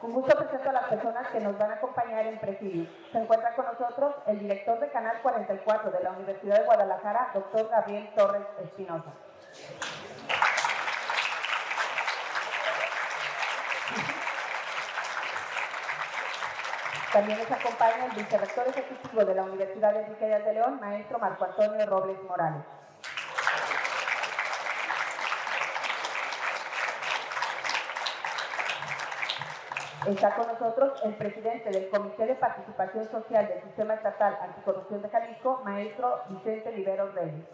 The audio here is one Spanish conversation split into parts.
Con gusto presento a las personas que nos van a acompañar en presidio. Se encuentra con nosotros el director de Canal 44 de la Universidad de Guadalajara, doctor Gabriel Torres Espinosa. También nos acompaña el vicerrector ejecutivo de la Universidad Enrique Díaz de León, maestro Marco Antonio Robles Morales. Está con nosotros el presidente del Comité de Participación Social del Sistema Estatal Anticorrupción de Jalisco, maestro Vicente Riveros Reyes.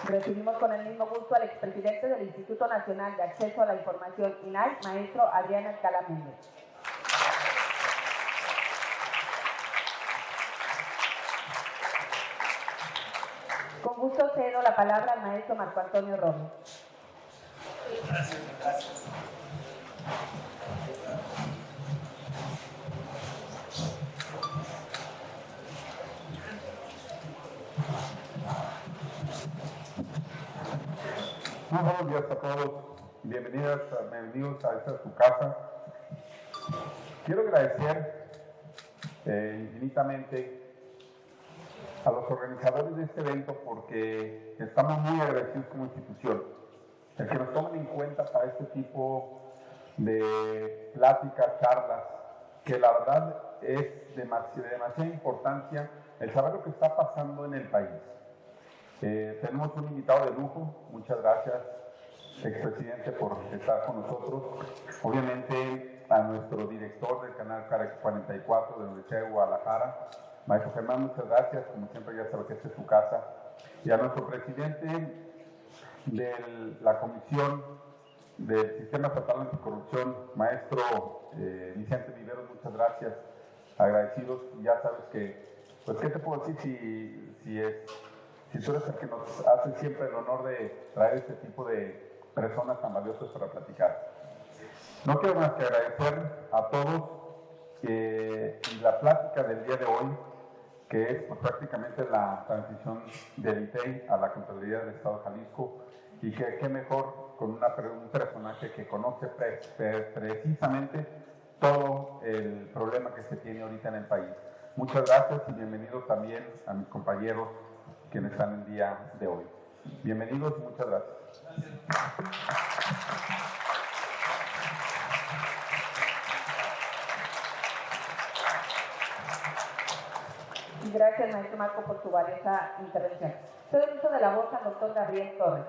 Recibimos con el mismo gusto al expresidente del Instituto Nacional de Acceso a la Información, INAI, maestro Adrián Alcalá Méndez. Con gusto cedo la palabra al maestro Marco Antonio Robles. Gracias. Muy buenos días a todos. Bienvenidos a esta su casa. Quiero agradecer infinitamente a los organizadores de este evento porque estamos muy agradecidos como institución. El que nos tomen en cuenta para este tipo de pláticas, charlas, que la verdad es de demasiada importancia el saber lo que está pasando en el país. Tenemos un invitado de lujo. Muchas gracias, expresidente, por estar con nosotros. Obviamente a nuestro director del canal 44 de la Universidad de Guadalajara, maestro Germán, muchas gracias. Como siempre, ya sabe que esta es su casa. Y a nuestro presidente de la Comisión del Sistema Estatal Anticorrupción, maestro Vicente Riveros, muchas gracias. Agradecidos. Ya sabes que, pues, ¿qué te puedo decir si tú eres el que nos hace siempre el honor de traer este tipo de personas tan valiosas para platicar? No quiero más que agradecer a todos y la plática del día de hoy, que es pues, prácticamente la transición del ITEI a la Contraloría del Estado de Jalisco, y que qué mejor con un personaje que conoce precisamente todo el problema que se tiene ahorita en el país. Muchas gracias y bienvenidos también a mis compañeros quienes están el día de hoy. Bienvenidos y muchas gracias. Gracias, maestro Marco, por su valiosa intervención. Cedo el uso de la voz al doctor Gabriel Torres.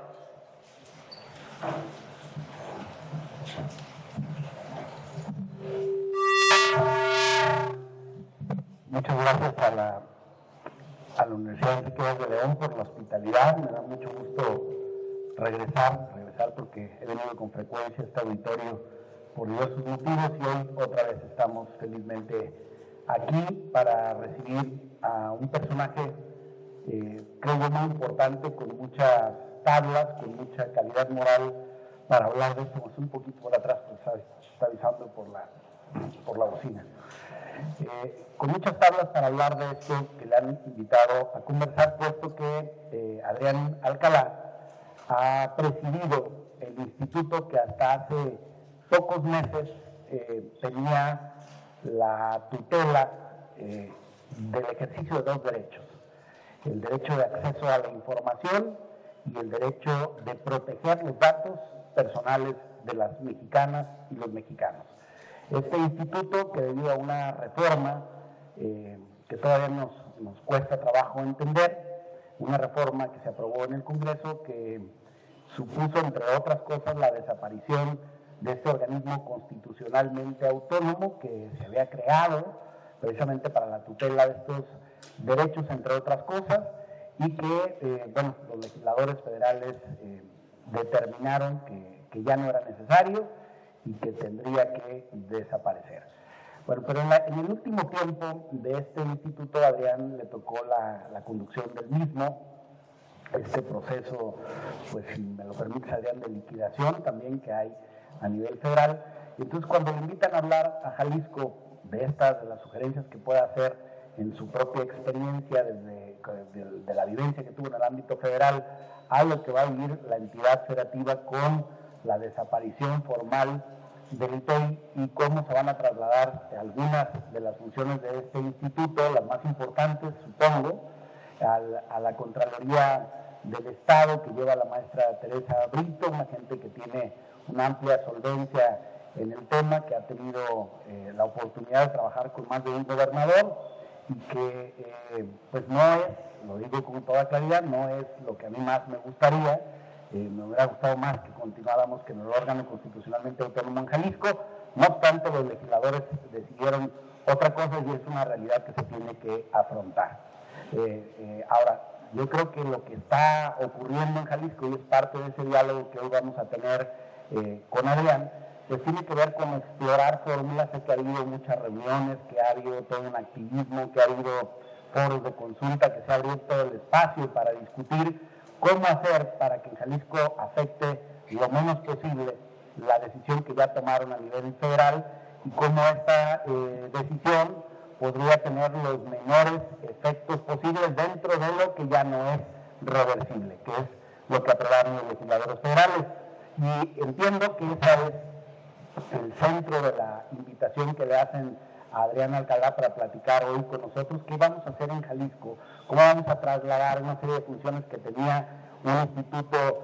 Muchas gracias a la Universidad Enrique Díaz de León por la hospitalidad. Me da mucho gusto regresar porque he venido con frecuencia a este auditorio por diversos motivos y hoy otra vez estamos felizmente aquí para recibir a un personaje creo yo muy importante, con muchas tablas, con mucha calidad moral para hablar de esto. Un poquito por atrás, pues está avisando por la bocina. Con muchas tablas para hablar de esto que le han invitado a conversar, puesto que Adrián Alcalá ha presidido el instituto que hasta hace pocos meses tenía la tutela del ejercicio de dos derechos: el derecho de acceso a la información y el derecho de proteger los datos personales de las mexicanas y los mexicanos. Este instituto, que debido a una reforma que todavía nos cuesta trabajo entender, una reforma que se aprobó en el Congreso que supuso, entre otras cosas, la desaparición de este organismo constitucionalmente autónomo que se había creado precisamente para la tutela de estos derechos, entre otras cosas, y que los legisladores federales determinaron que ya no era necesario y que tendría que desaparecer. Bueno, pero en el último tiempo de este instituto, a Adrián le tocó la conducción del mismo, este proceso, pues si me lo permites, Adrián, de liquidación también que hay a nivel federal. Y entonces cuando le invitan a hablar a Jalisco de las sugerencias que pueda hacer en su propia experiencia de la vivencia que tuvo en el ámbito federal a lo que va a vivir la entidad federativa con la desaparición formal del ITEI y cómo se van a trasladar algunas de las funciones de este instituto, las más importantes, supongo, a la Contraloría del Estado que lleva la maestra Teresa Brito, una gente que tiene una amplia solvencia en el tema, que ha tenido la oportunidad de trabajar con más de un gobernador y que pues no es, lo digo con toda claridad, no es lo que a mí más me gustaría. Me hubiera gustado más que continuáramos que en el órgano constitucionalmente autónomo en Jalisco. No obstante, los legisladores decidieron otra cosa y es una realidad que se tiene que afrontar. Ahora, yo creo que lo que está ocurriendo en Jalisco, y es parte de ese diálogo que hoy vamos a tener con Adrián, pues tiene que ver con explorar fórmulas. Sé que ha habido muchas reuniones, que ha habido todo un activismo, que ha habido foros de consulta, que se ha abierto el espacio para discutir cómo hacer para que en Jalisco afecte lo menos posible la decisión que ya tomaron a nivel federal y cómo esta decisión podría tener los menores efectos posibles dentro de lo que ya no es reversible, que es lo que aprobaron los legisladores federales. Y entiendo que ese es el centro de la invitación que le hacen a Adrián Alcalá para platicar hoy con nosotros qué vamos a hacer en Jalisco, cómo vamos a trasladar una serie de funciones que tenía un instituto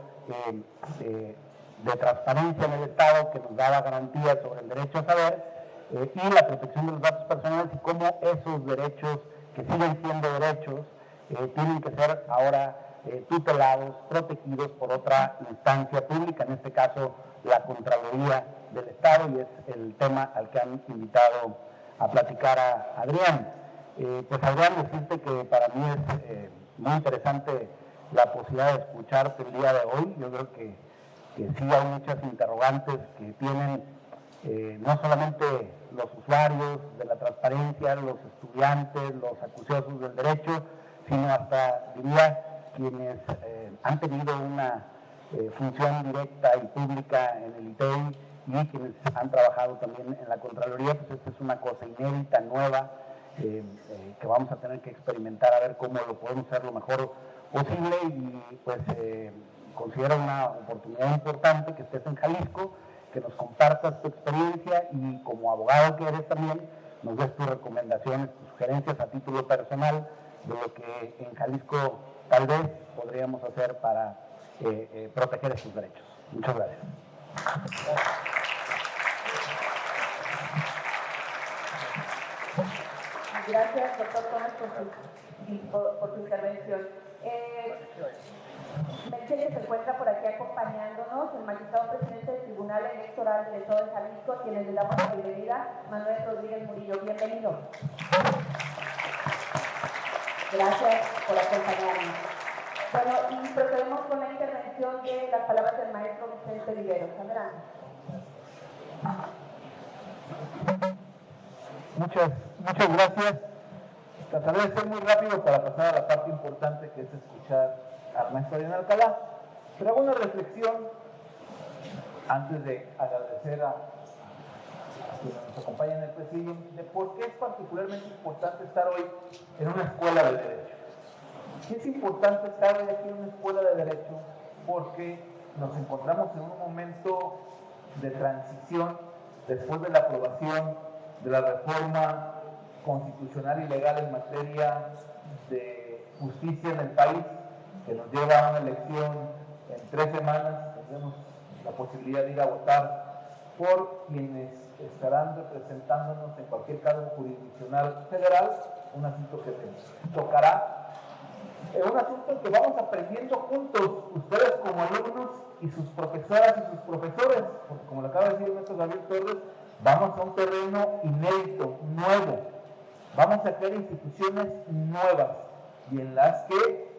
de transparencia en el Estado que nos daba garantías sobre el derecho a saber y la protección de los datos personales, y cómo esos derechos, que siguen siendo derechos, tienen que ser ahora tutelados, protegidos por otra instancia pública, en este caso la Contraloría del Estado, y es el tema al que han invitado a platicar a Adrián. Pues Adrián, decirte que para mí es muy interesante la posibilidad de escucharte el día de hoy. Yo creo que sí hay muchas interrogantes que tienen no solamente los usuarios de la transparencia, los estudiantes, los acuciosos del derecho, sino hasta, diría, quienes han tenido una función directa y pública en el ITEI y quienes han trabajado también en la Contraloría. Pues esta es una cosa inédita, nueva, que vamos a tener que experimentar a ver cómo lo podemos hacer lo mejor posible, y pues considero una oportunidad importante que estés en Jalisco, que nos compartas tu experiencia y como abogado que eres también nos des tus recomendaciones, tus sugerencias a título personal de lo que en Jalisco tal vez podríamos hacer para proteger estos derechos. Muchas gracias. Gracias, doctor Gómez, por su intervención. Mencioné que se encuentra por aquí acompañándonos el magistrado presidente del Tribunal Electoral del Estado de Jalisco, quienes le damos la bienvenida, Manuel Rodríguez Murillo. Bienvenido. Gracias por acompañarnos. Bueno, y procedemos con la intervención de las palabras del maestro Vicente Viveros. Adelante. Muchas gracias. Trataré de ser muy rápido para pasar a la parte importante, que es escuchar al maestro Adrián Alcalá. Pero hago una reflexión antes de agradecer a quienes nos acompañan en el presidio de por qué es particularmente importante estar hoy en una escuela de derecho. Y es importante estar hoy aquí en una escuela de derecho porque nos encontramos en un momento de transición después de la aprobación de la reforma constitucional y legal en materia de justicia en el país, que nos lleva a una elección en 3 semanas. Tendremos la posibilidad de ir a votar por quienes estarán representándonos en cualquier cargo jurisdiccional federal, un asunto que me tocará, un asunto que vamos aprendiendo juntos, ustedes como alumnos y sus profesoras y sus profesores, porque como lo acaba de decir el maestro Gabriel Torres, vamos a un terreno inédito, nuevo, vamos a crear instituciones nuevas y en las que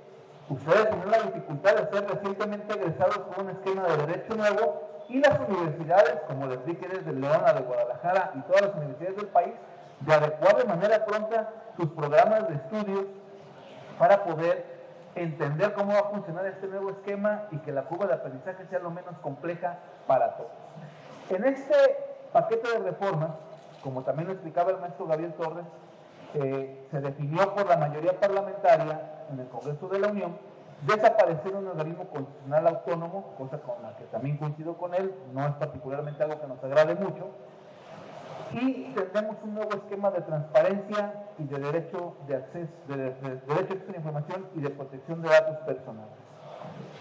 ustedes tienen la dificultad de ser recientemente egresados con un esquema de derecho nuevo, y las universidades, como les dije, desde León, la de Guadalajara y todas las universidades del país, de adecuar de manera pronta sus programas de estudios para poder entender cómo va a funcionar este nuevo esquema y que la curva de aprendizaje sea lo menos compleja para todos. En este paquete de reformas, como también lo explicaba el maestro Gabriel Torres, se definió por la mayoría parlamentaria en el Congreso de la Unión desaparecer un organismo constitucional autónomo, cosa con la que también coincido con él, no es particularmente algo que nos agrade mucho, y tendremos un nuevo esquema de transparencia y de derecho de acceso, derecho a la información y de protección de datos personales.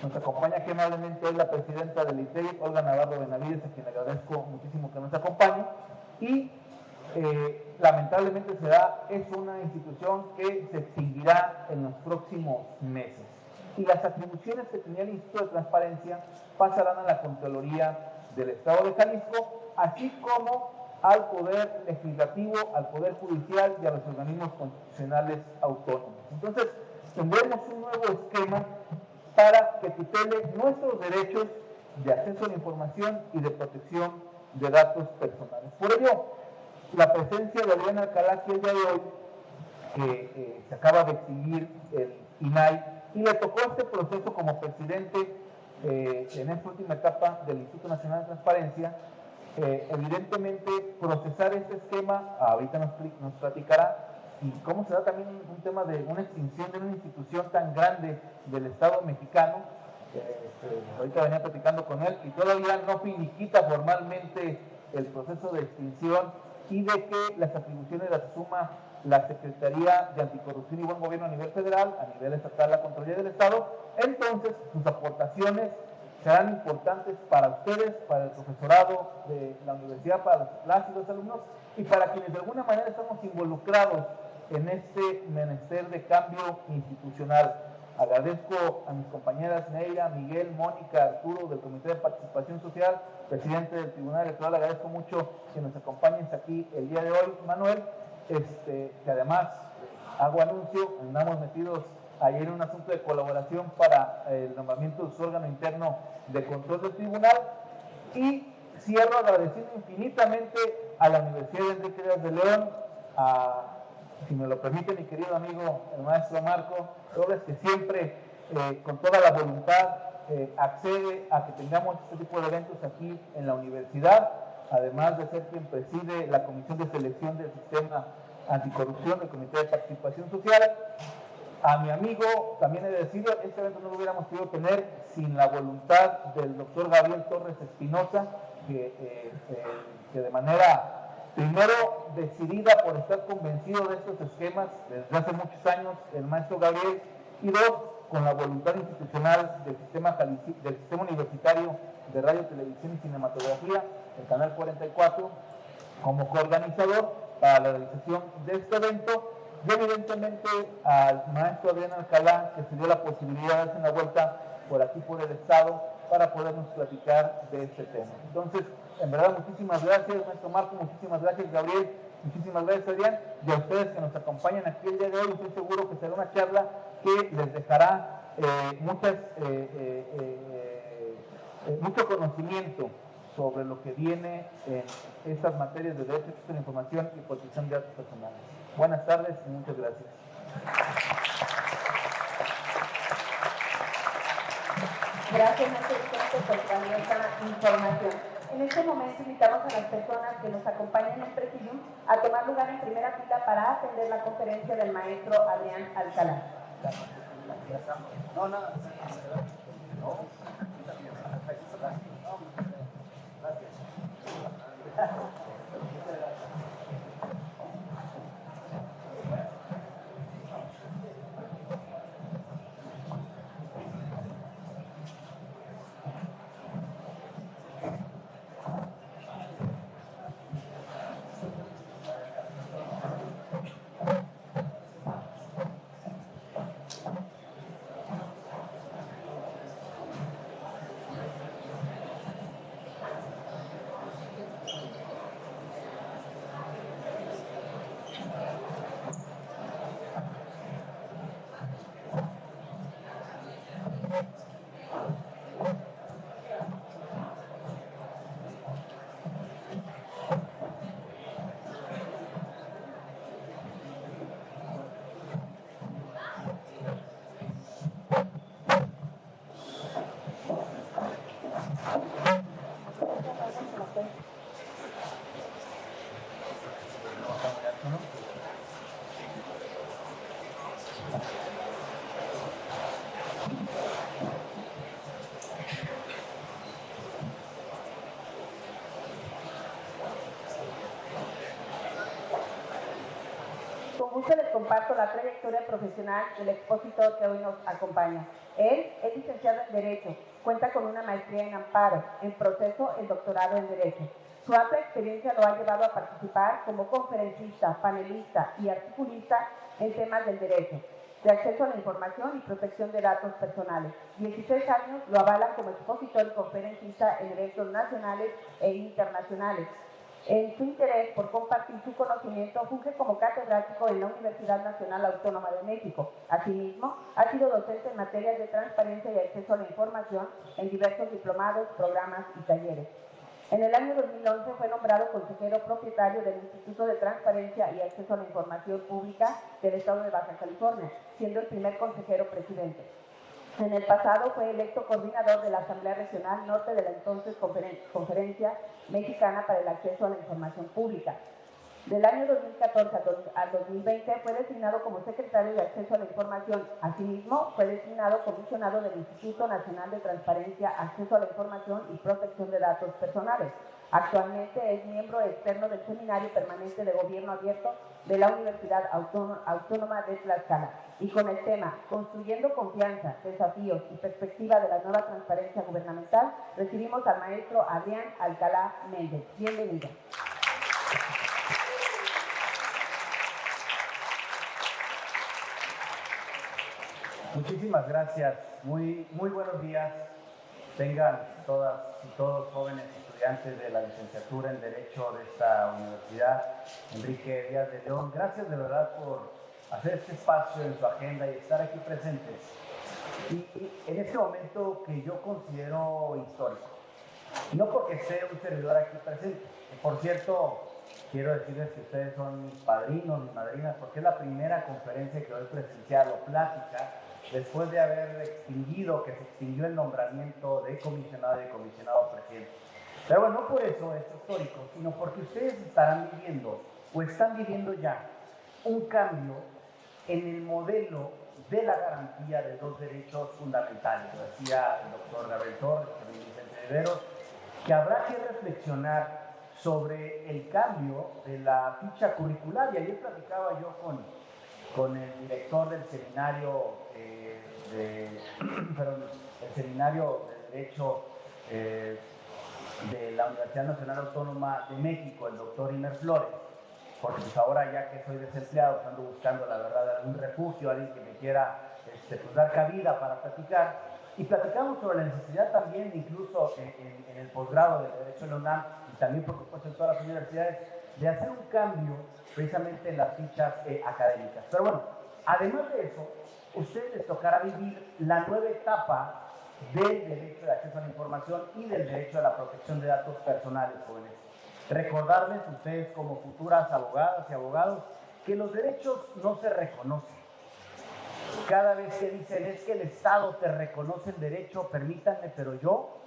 Nos acompaña aquí amablemente hoy la presidenta del ITEI, Olga Navarro Benavides, a quien le agradezco muchísimo que nos acompañe, y lamentablemente es una institución que se extinguirá en los próximos meses. Y las atribuciones que tenía el Instituto de Transparencia pasarán a la Contraloría del Estado de Jalisco, así como al Poder Legislativo, al Poder Judicial y a los organismos constitucionales autónomos. Entonces, tendremos un nuevo esquema para que tutele nuestros derechos de acceso a la información y de protección de datos personales. Por ello, la presencia de Adrián Alcalá aquí el día de hoy, que se acaba de extinguir el INAI, y le tocó este proceso como presidente en esta última etapa del Instituto Nacional de Transparencia, evidentemente procesar este esquema, ahorita nos platicará, y cómo se da también un tema de una extinción de una institución tan grande del Estado mexicano. Ahorita venía platicando con él y todavía no finiquita formalmente el proceso de extinción y de que las atribuciones las asuma la Secretaría de Anticorrupción y Buen Gobierno a nivel federal, a nivel estatal la Contraloría del Estado. Entonces sus aportaciones serán importantes para ustedes, para el profesorado de la universidad, para las y los alumnos y para quienes de alguna manera estamos involucrados en este menester de cambio institucional. Agradezco a mis compañeras Neira, Miguel, Mónica, Arturo del Comité de Participación Social, presidente del Tribunal Electoral, agradezco mucho que nos acompañes aquí el día de hoy, Manuel, que además hago anuncio, andamos metidos ayer en un asunto de colaboración para el nombramiento de su órgano interno de control del tribunal, y cierro agradeciendo infinitamente a la Universidad de Enrique Díaz de León, si me lo permite mi querido amigo el maestro Marco Robles, que siempre con toda la voluntad accede a que tengamos este tipo de eventos aquí en la universidad, además de ser quien preside la Comisión de Selección del Sistema Anticorrupción del Comité de Participación Social. A mi amigo, también he de decirlo, este evento no lo hubiéramos podido tener sin la voluntad del doctor Gabriel Torres Espinosa, que de manera, primero, decidida por estar convencido de estos esquemas desde hace muchos años, el maestro Gabriel, y dos, con la voluntad institucional del sistema universitario de radio, televisión y cinematografía, el Canal 44, como coorganizador para la realización de este evento, y evidentemente al maestro Adrián Alcalá, que se dio la posibilidad de darse una vuelta por aquí, por el Estado, para podernos platicar de este tema. Entonces, en verdad, muchísimas gracias, maestro Marco, muchísimas gracias, Gabriel, muchísimas gracias, Adrián, y a ustedes que nos acompañan aquí el día de hoy. Estoy seguro que será una charla que les dejará mucho conocimiento sobre lo que viene en estas materias de derecho a la información y protección de datos personales. Buenas tardes y muchas gracias. Gracias, maestro Vicente, por traer esta información. En este momento invitamos a las personas que nos acompañan en el presidium a tomar lugar en primera fila para atender la conferencia del maestro Adrián Alcalá. No, nada. gusto les comparto la trayectoria profesional del expositor que hoy nos acompaña. Él es licenciado en Derecho, cuenta con una maestría en Amparo, en proceso el doctorado en Derecho. Su amplia experiencia lo ha llevado a participar como conferencista, panelista y articulista en temas del derecho, de acceso a la información y protección de datos personales. 16 años lo avalan como expositor y conferencista en eventos nacionales e internacionales. En su interés por compartir su conocimiento, funge como catedrático en la Universidad Nacional Autónoma de México. Asimismo, ha sido docente en materias de transparencia y acceso a la información en diversos diplomados, programas y talleres. En el año 2011 fue nombrado consejero propietario del Instituto de Transparencia y Acceso a la Información Pública del Estado de Baja California, siendo el primer consejero presidente. En el pasado fue electo coordinador de la Asamblea Regional Norte de la entonces Conferencia Mexicana para el Acceso a la Información Pública. Del año 2014 al 2020 fue designado como secretario de Acceso a la Información. Asimismo, fue designado comisionado del Instituto Nacional de Transparencia, Acceso a la Información y Protección de Datos Personales. Actualmente es miembro externo del Seminario Permanente de Gobierno Abierto de la Universidad Autónoma de Tlaxcala. Y con el tema Construyendo Confianza, Desafíos y Perspectiva de la Nueva Transparencia Gubernamental, recibimos al maestro Adrián Alcalá Méndez. Bienvenido. Muchísimas gracias. Muy buenos días. Tengan todas y todos jóvenes estudiantes de la licenciatura en Derecho de esta universidad, Enrique Díaz de León. Gracias de verdad por hacer este espacio en su agenda y estar aquí presentes. Y en este momento que yo considero histórico, y no porque sea un servidor aquí presente, que por cierto, quiero decirles que ustedes son mis padrinos, mis madrinas, porque es la primera conferencia que doy presencial o plática después de haber extinguido, que se extinguió el nombramiento de comisionado y de comisionado presidente. Pero bueno, no por eso es histórico, sino porque ustedes estarán viviendo o están viviendo ya un cambio en el modelo de la garantía de dos derechos fundamentales. Lo decía el doctor Gabriel Torres, el Vicente Riveros, que habrá que reflexionar sobre el cambio de la ficha curricular. Y ayer platicaba yo con el director del seminario el seminario de Derecho de la Universidad Nacional Autónoma de México, el doctor Imer Flores, porque pues ahora ya que soy desempleado, ando buscando la verdad algún refugio, alguien que me quiera pues dar cabida para platicar, y platicamos sobre la necesidad también, incluso en el posgrado del Derecho en la UNAM, y también por supuesto en todas las universidades, de hacer un cambio precisamente en las fichas académicas. Pero bueno, además de eso, a ustedes les tocará vivir la nueva etapa del derecho de acceso a la información y del derecho a la protección de datos personales, jóvenes. Recordarles a ustedes como futuras abogadas y abogados que los derechos no se reconocen. Cada vez que dicen es que el Estado te reconoce el derecho, permítanme, pero yo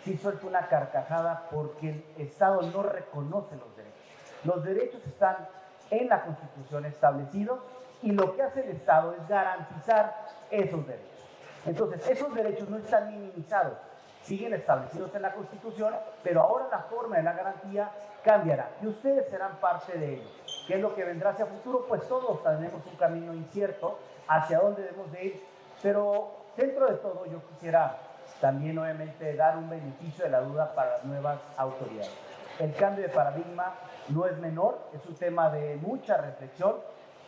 sí suelto una carcajada porque el Estado no reconoce los derechos. Los derechos están en la Constitución establecidos y lo que hace el Estado es garantizar esos derechos. Entonces, esos derechos no están minimizados, siguen establecidos en la Constitución, pero ahora la forma de la garantía cambiará y ustedes serán parte de ello. ¿Qué es lo que vendrá hacia futuro? Pues todos tenemos un camino incierto hacia dónde debemos de ir, pero dentro de todo yo quisiera también obviamente dar un beneficio de la duda para las nuevas autoridades. El cambio de paradigma no es menor, es un tema de mucha reflexión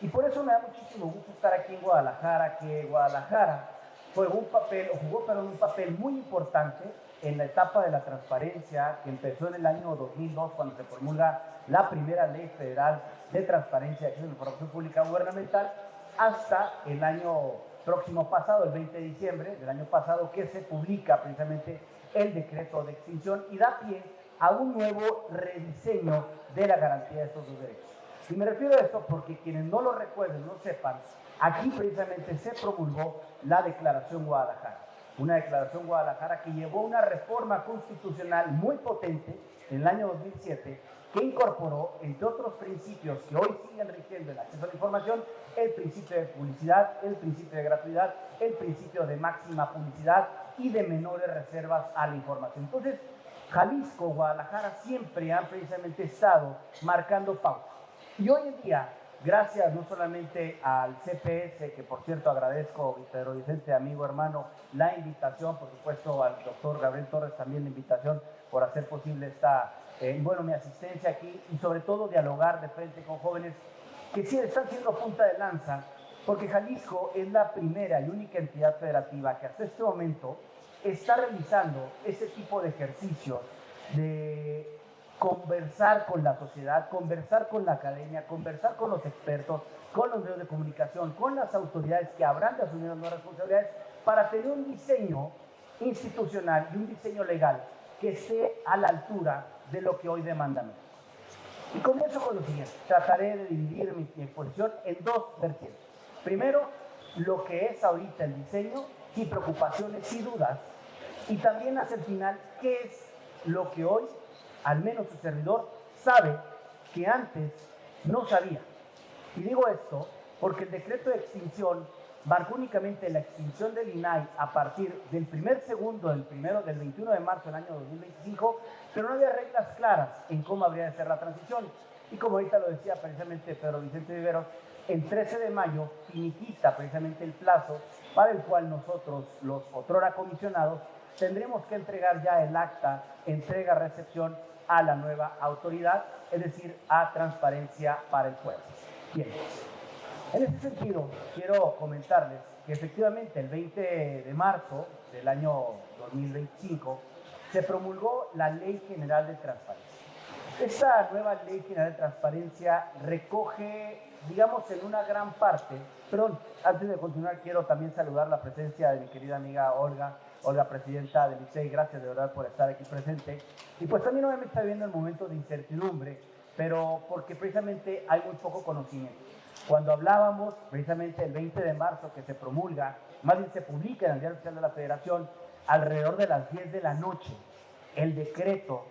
y por eso me da muchísimo gusto estar aquí en Guadalajara, que Guadalajara jugó un papel muy importante en la etapa de la transparencia que empezó en el año 2002 cuando se promulga la primera ley federal de transparencia y acceso a la información pública gubernamental hasta el año próximo pasado, el 20 de diciembre del año pasado, que se publica precisamente el decreto de extinción y da pie a un nuevo rediseño de la garantía de estos dos derechos. Y me refiero a esto porque quienes no lo recuerden, no sepan, aquí precisamente se promulgó la Declaración Guadalajara, una Declaración Guadalajara que llevó una reforma constitucional muy potente en el año 2007 que incorporó, entre otros principios que hoy siguen rigiendo el acceso a la información, el principio de publicidad, el principio de gratuidad, el principio de máxima publicidad y de menores reservas a la información. Entonces, Jalisco, Guadalajara siempre han precisamente estado marcando pauta. Y hoy en día gracias no solamente al CPS, que por cierto agradezco, Pedro Vicente, amigo, hermano, la invitación, por supuesto al doctor Gabriel Torres también la invitación por hacer posible mi asistencia aquí y sobre todo dialogar de frente con jóvenes que sí están siendo punta de lanza, porque Jalisco es la primera y única entidad federativa que hasta este momento está realizando ese tipo de ejercicios de conversar con la sociedad, conversar con la academia, conversar con los expertos, con los medios de comunicación, con las autoridades que habrán de asumir las nuevas responsabilidades para tener un diseño institucional y un diseño legal que esté a la altura de lo que hoy demanda México. Y comienzo con lo siguiente, trataré de dividir mi exposición en dos vertientes. Primero, lo que es ahorita el diseño y preocupaciones y dudas, y también hacia el final, qué es lo que hoy, al menos su servidor, sabe que antes no sabía. Y digo esto porque el decreto de extinción marcó únicamente la extinción del INAI a partir del primer segundo del 21 de marzo del año 2025, pero no había reglas claras en cómo habría de ser la transición. Y como ahorita lo decía precisamente Pedro Vicente Viveros, el 13 de mayo finiquita precisamente el plazo para el cual nosotros, los otrora comisionados, tendremos que entregar ya el acta, entrega-recepción a la nueva autoridad, es decir, a Transparencia para el Pueblo. Bien, en ese sentido, quiero comentarles que efectivamente el 20 de marzo del año 2025 se promulgó la Ley General de Transparencia. Esta nueva Ley General de Transparencia recoge, digamos, en una gran parte, antes de continuar quiero también saludar la presencia de mi querida amiga Olga, presidenta del ICEI, gracias de verdad por estar aquí presente. Y pues también obviamente está viviendo el momento de incertidumbre, pero porque precisamente hay muy poco conocimiento. Cuando hablábamos precisamente el 20 de marzo que se promulga, más bien se publica en el Diario Oficial de la Federación, alrededor de las 10 de la noche, el decreto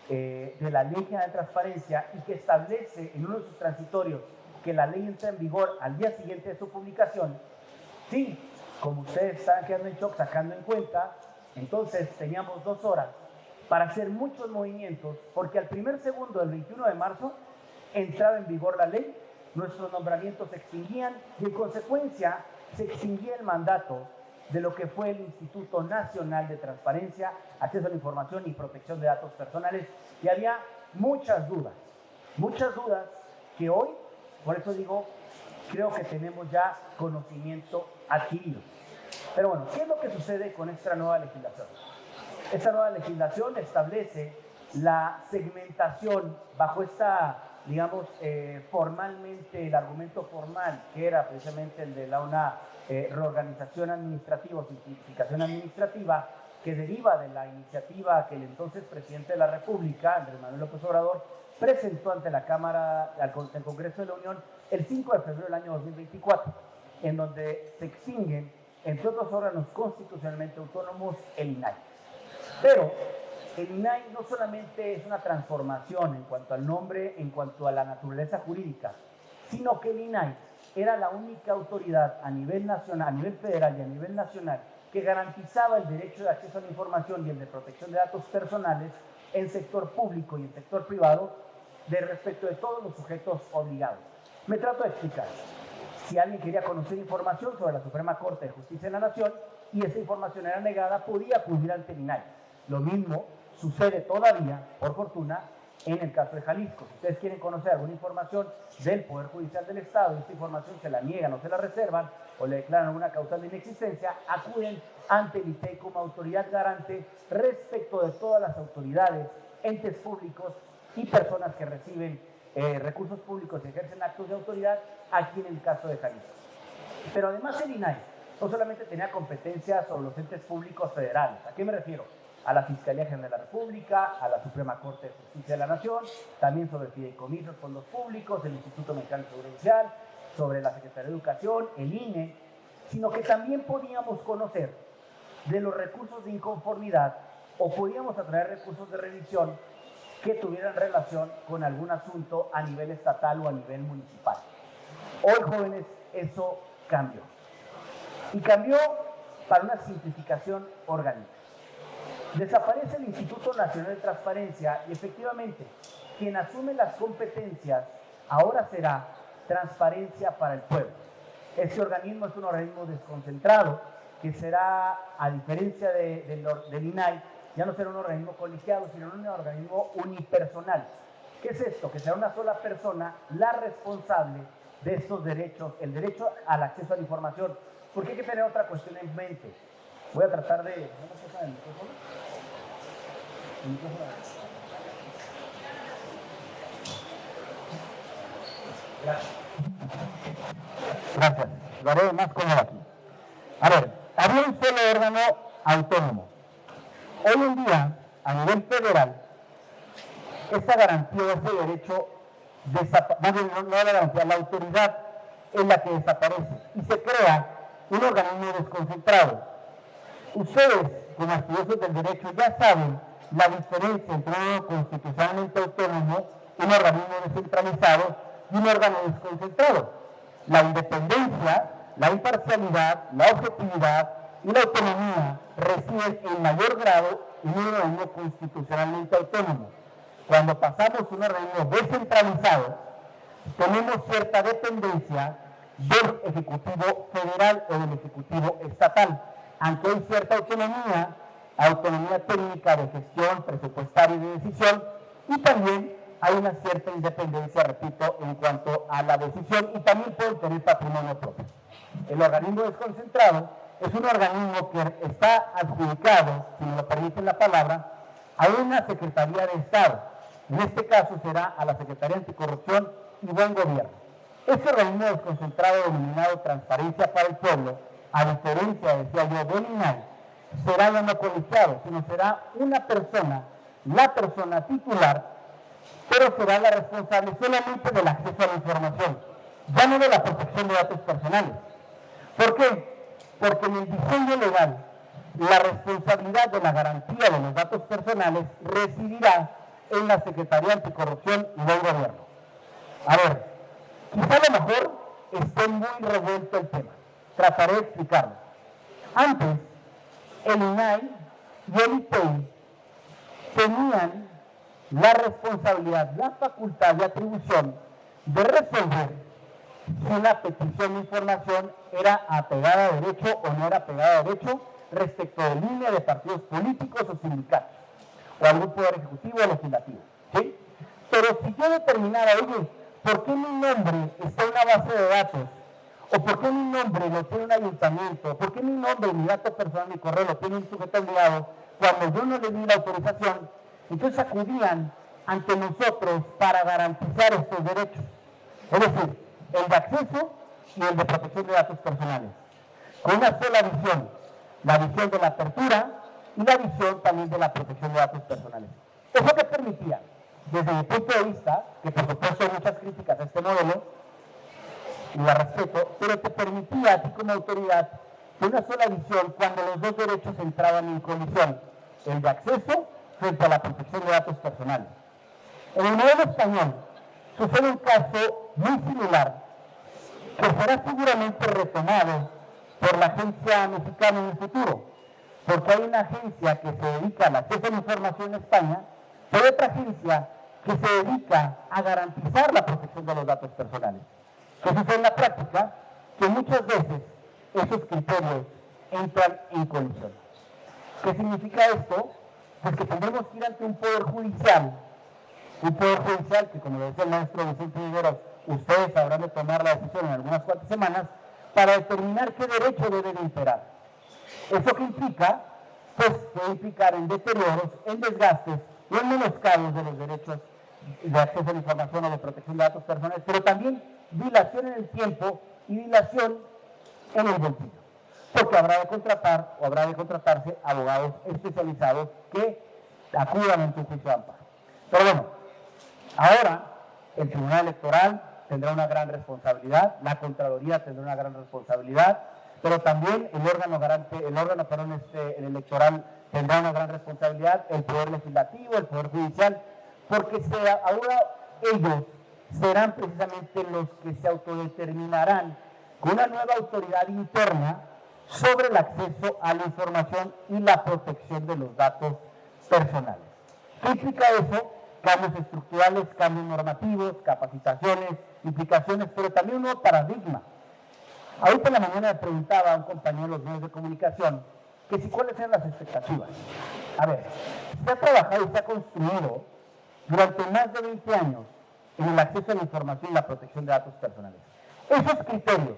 de la Ley General de Transparencia y que establece en uno de sus transitorios que la ley entra en vigor al día siguiente de su publicación, sí, como ustedes están quedando en shock, sacando en cuenta, entonces teníamos 2 horas para hacer muchos movimientos, porque al primer segundo del 21 de marzo entraba en vigor la ley, nuestros nombramientos se extinguían y en consecuencia se extinguía el mandato de lo que fue el Instituto Nacional de Transparencia, Acceso a la Información y Protección de Datos Personales, y había muchas dudas que hoy, por eso digo, creo que tenemos ya conocimiento adquirido. Pero bueno, ¿qué es lo que sucede con esta nueva legislación? Esta nueva legislación establece la segmentación bajo esta, digamos, formalmente, el argumento formal, que era precisamente el de una reorganización administrativa o simplificación administrativa, que deriva de la iniciativa que el entonces presidente de la República, Andrés Manuel López Obrador, presentó ante la Cámara, del Congreso de la Unión, el 5 de febrero del año 2024, en donde se extinguen, entre otros órganos constitucionalmente autónomos, el INAI. Pero el INAI no solamente es una transformación en cuanto al nombre, en cuanto a la naturaleza jurídica, sino que el INAI era la única autoridad a nivel nacional, a nivel federal y a nivel nacional que garantizaba el derecho de acceso a la información y el de protección de datos personales en sector público y en sector privado de respecto de todos los sujetos obligados. Me trato de explicar. Si alguien quería conocer información sobre la Suprema Corte de Justicia de la Nación y esa información era negada, podía acudir ante el INAI. Lo mismo sucede todavía, por fortuna, en el caso de Jalisco. Si ustedes quieren conocer alguna información del Poder Judicial del Estado y esta información se la niegan o se la reservan o le declaran una causal de inexistencia, acuden ante el ICEI como autoridad garante respecto de todas las autoridades, entes públicos y personas que reciben recursos públicos y ejercen actos de autoridad aquí en el caso de Jalisco. Pero además el INAI no solamente tenía competencias sobre los entes públicos federales. ¿A qué me refiero? A la Fiscalía General de la República, a la Suprema Corte de Justicia de la Nación, también sobre fideicomisos, fondos públicos, el Instituto Mexicano de Seguro Social, sobre la Secretaría de Educación, el INE, sino que también podíamos conocer de los recursos de inconformidad o podíamos atraer recursos de revisión que tuvieran relación con algún asunto a nivel estatal o a nivel municipal. Hoy, jóvenes, eso cambió. Y cambió para una simplificación orgánica. Desaparece el Instituto Nacional de Transparencia y efectivamente quien asume las competencias ahora será Transparencia para el Pueblo. Este organismo es un organismo desconcentrado que será, a diferencia del INAI, ya no será un organismo colegiado, sino un organismo unipersonal. ¿Qué es esto? Que será una sola persona la responsable de estos derechos, el derecho al acceso a la información. Porque hay que tener otra cuestión en mente. Voy a tratar de... ¿No me pasa el micrófono? ¿El micrófono? Gracias. Gracias. Lo haré más cómodo aquí. A ver, había un solo órgano autónomo. Hoy en día, a nivel federal, esa garantía, ese derecho, no la garantía, la autoridad es la que desaparece y se crea un organismo desconcentrado. Ustedes, como estudiosos del derecho, ya saben la diferencia entre un órgano constitucionalmente autónomo, un organismo descentralizado y un órgano desconcentrado. La independencia, la imparcialidad, la objetividad y la autonomía residen en mayor grado en un organismo constitucionalmente autónomo. Cuando pasamos a un organismo descentralizado, tenemos cierta dependencia del Ejecutivo Federal o del Ejecutivo Estatal, aunque hay cierta autonomía técnica de gestión, presupuestaria y de decisión, y también hay una cierta independencia, repito, en cuanto a la decisión, y también pueden tener patrimonio propio. El organismo desconcentrado es un organismo que está adjudicado, si me lo permiten la palabra, a una Secretaría de Estado. En este caso será a la Secretaría Anticorrupción y Buen Gobierno. Este organismo desconcentrado denominado Transparencia para el Pueblo, a diferencia, decía yo, del INAI, será no colegiado, sino será una persona, la persona titular, pero será la responsable solamente del acceso a la información, ya no de la protección de datos personales. ¿Por qué? Porque en el diseño legal, la responsabilidad de la garantía de los datos personales residirá en la Secretaría Anticorrupción y Buen Gobierno. A ver, quizá a lo mejor esté muy revuelto el tema. Trataré de explicarlo. Antes, el INAI y el ITEI tenían la responsabilidad, la facultad y atribución de resolver si una petición de información era apegada a derecho o no era apegada a derecho respecto de línea de partidos políticos o sindicatos o algún poder ejecutivo o legislativo, ¿sí? Pero si yo determinara, oye, ¿por qué mi nombre está en una base de datos? ¿O por qué mi nombre lo tiene un ayuntamiento? ¿Por qué mi nombre, mi dato personal, mi correo lo tiene un sujeto obligado cuando yo no le di la autorización? Entonces acudían ante nosotros para garantizar estos derechos. Es decir, el de acceso y el de protección de datos personales. Con una sola visión, la visión de la apertura y la visión también de la protección de datos personales. Eso que permitía, desde mi punto de vista, que por supuesto hay muchas críticas a este modelo, y la respeto, pero te permitía a ti como autoridad de una sola visión cuando los dos derechos entraban en colisión, el de acceso frente a la protección de datos personales. En el modelo español sucede un caso muy similar que será seguramente retomado por la agencia mexicana en el futuro, porque hay una agencia que se dedica al acceso a la información en España, pero otra agencia que se dedica a garantizar la protección de los datos personales. ¿Qué sucede en la práctica? Que muchas veces esos criterios entran en colisión. ¿Qué significa esto? Pues que tendremos que ir ante un poder judicial que, como lo decía el maestro Vicente Figueroa, ustedes habrán de tomar la decisión en algunas cuantas semanas para determinar qué derecho debe de imperar. ¿Eso qué implica? Pues puede implicar en deterioros, en desgastes o en menoscabos de los derechos de acceso a la información o de protección de datos personales, pero también dilación en el tiempo y dilación en el bolsillo, porque habrá de contratar o habrá de contratarse abogados especializados que acudan en tu juicio de amparo. Pero bueno, ahora el Tribunal Electoral tendrá una gran responsabilidad, la Contraloría tendrá una gran responsabilidad, pero también el órgano electoral tendrá una gran responsabilidad, el Poder Legislativo, el Poder Judicial, porque ahora ellos serán precisamente los que se autodeterminarán con una nueva autoridad interna sobre el acceso a la información y la protección de los datos personales. ¿Qué implica eso? cambios estructurales, cambios normativos, capacitaciones, implicaciones, pero también un nuevo paradigma. Ahorita en la mañana le preguntaba a un compañero de los medios de comunicación que si cuáles eran las expectativas. A ver, se ha trabajado y se ha construido durante más de 20 años en el acceso a la información y la protección de datos personales. Esos criterios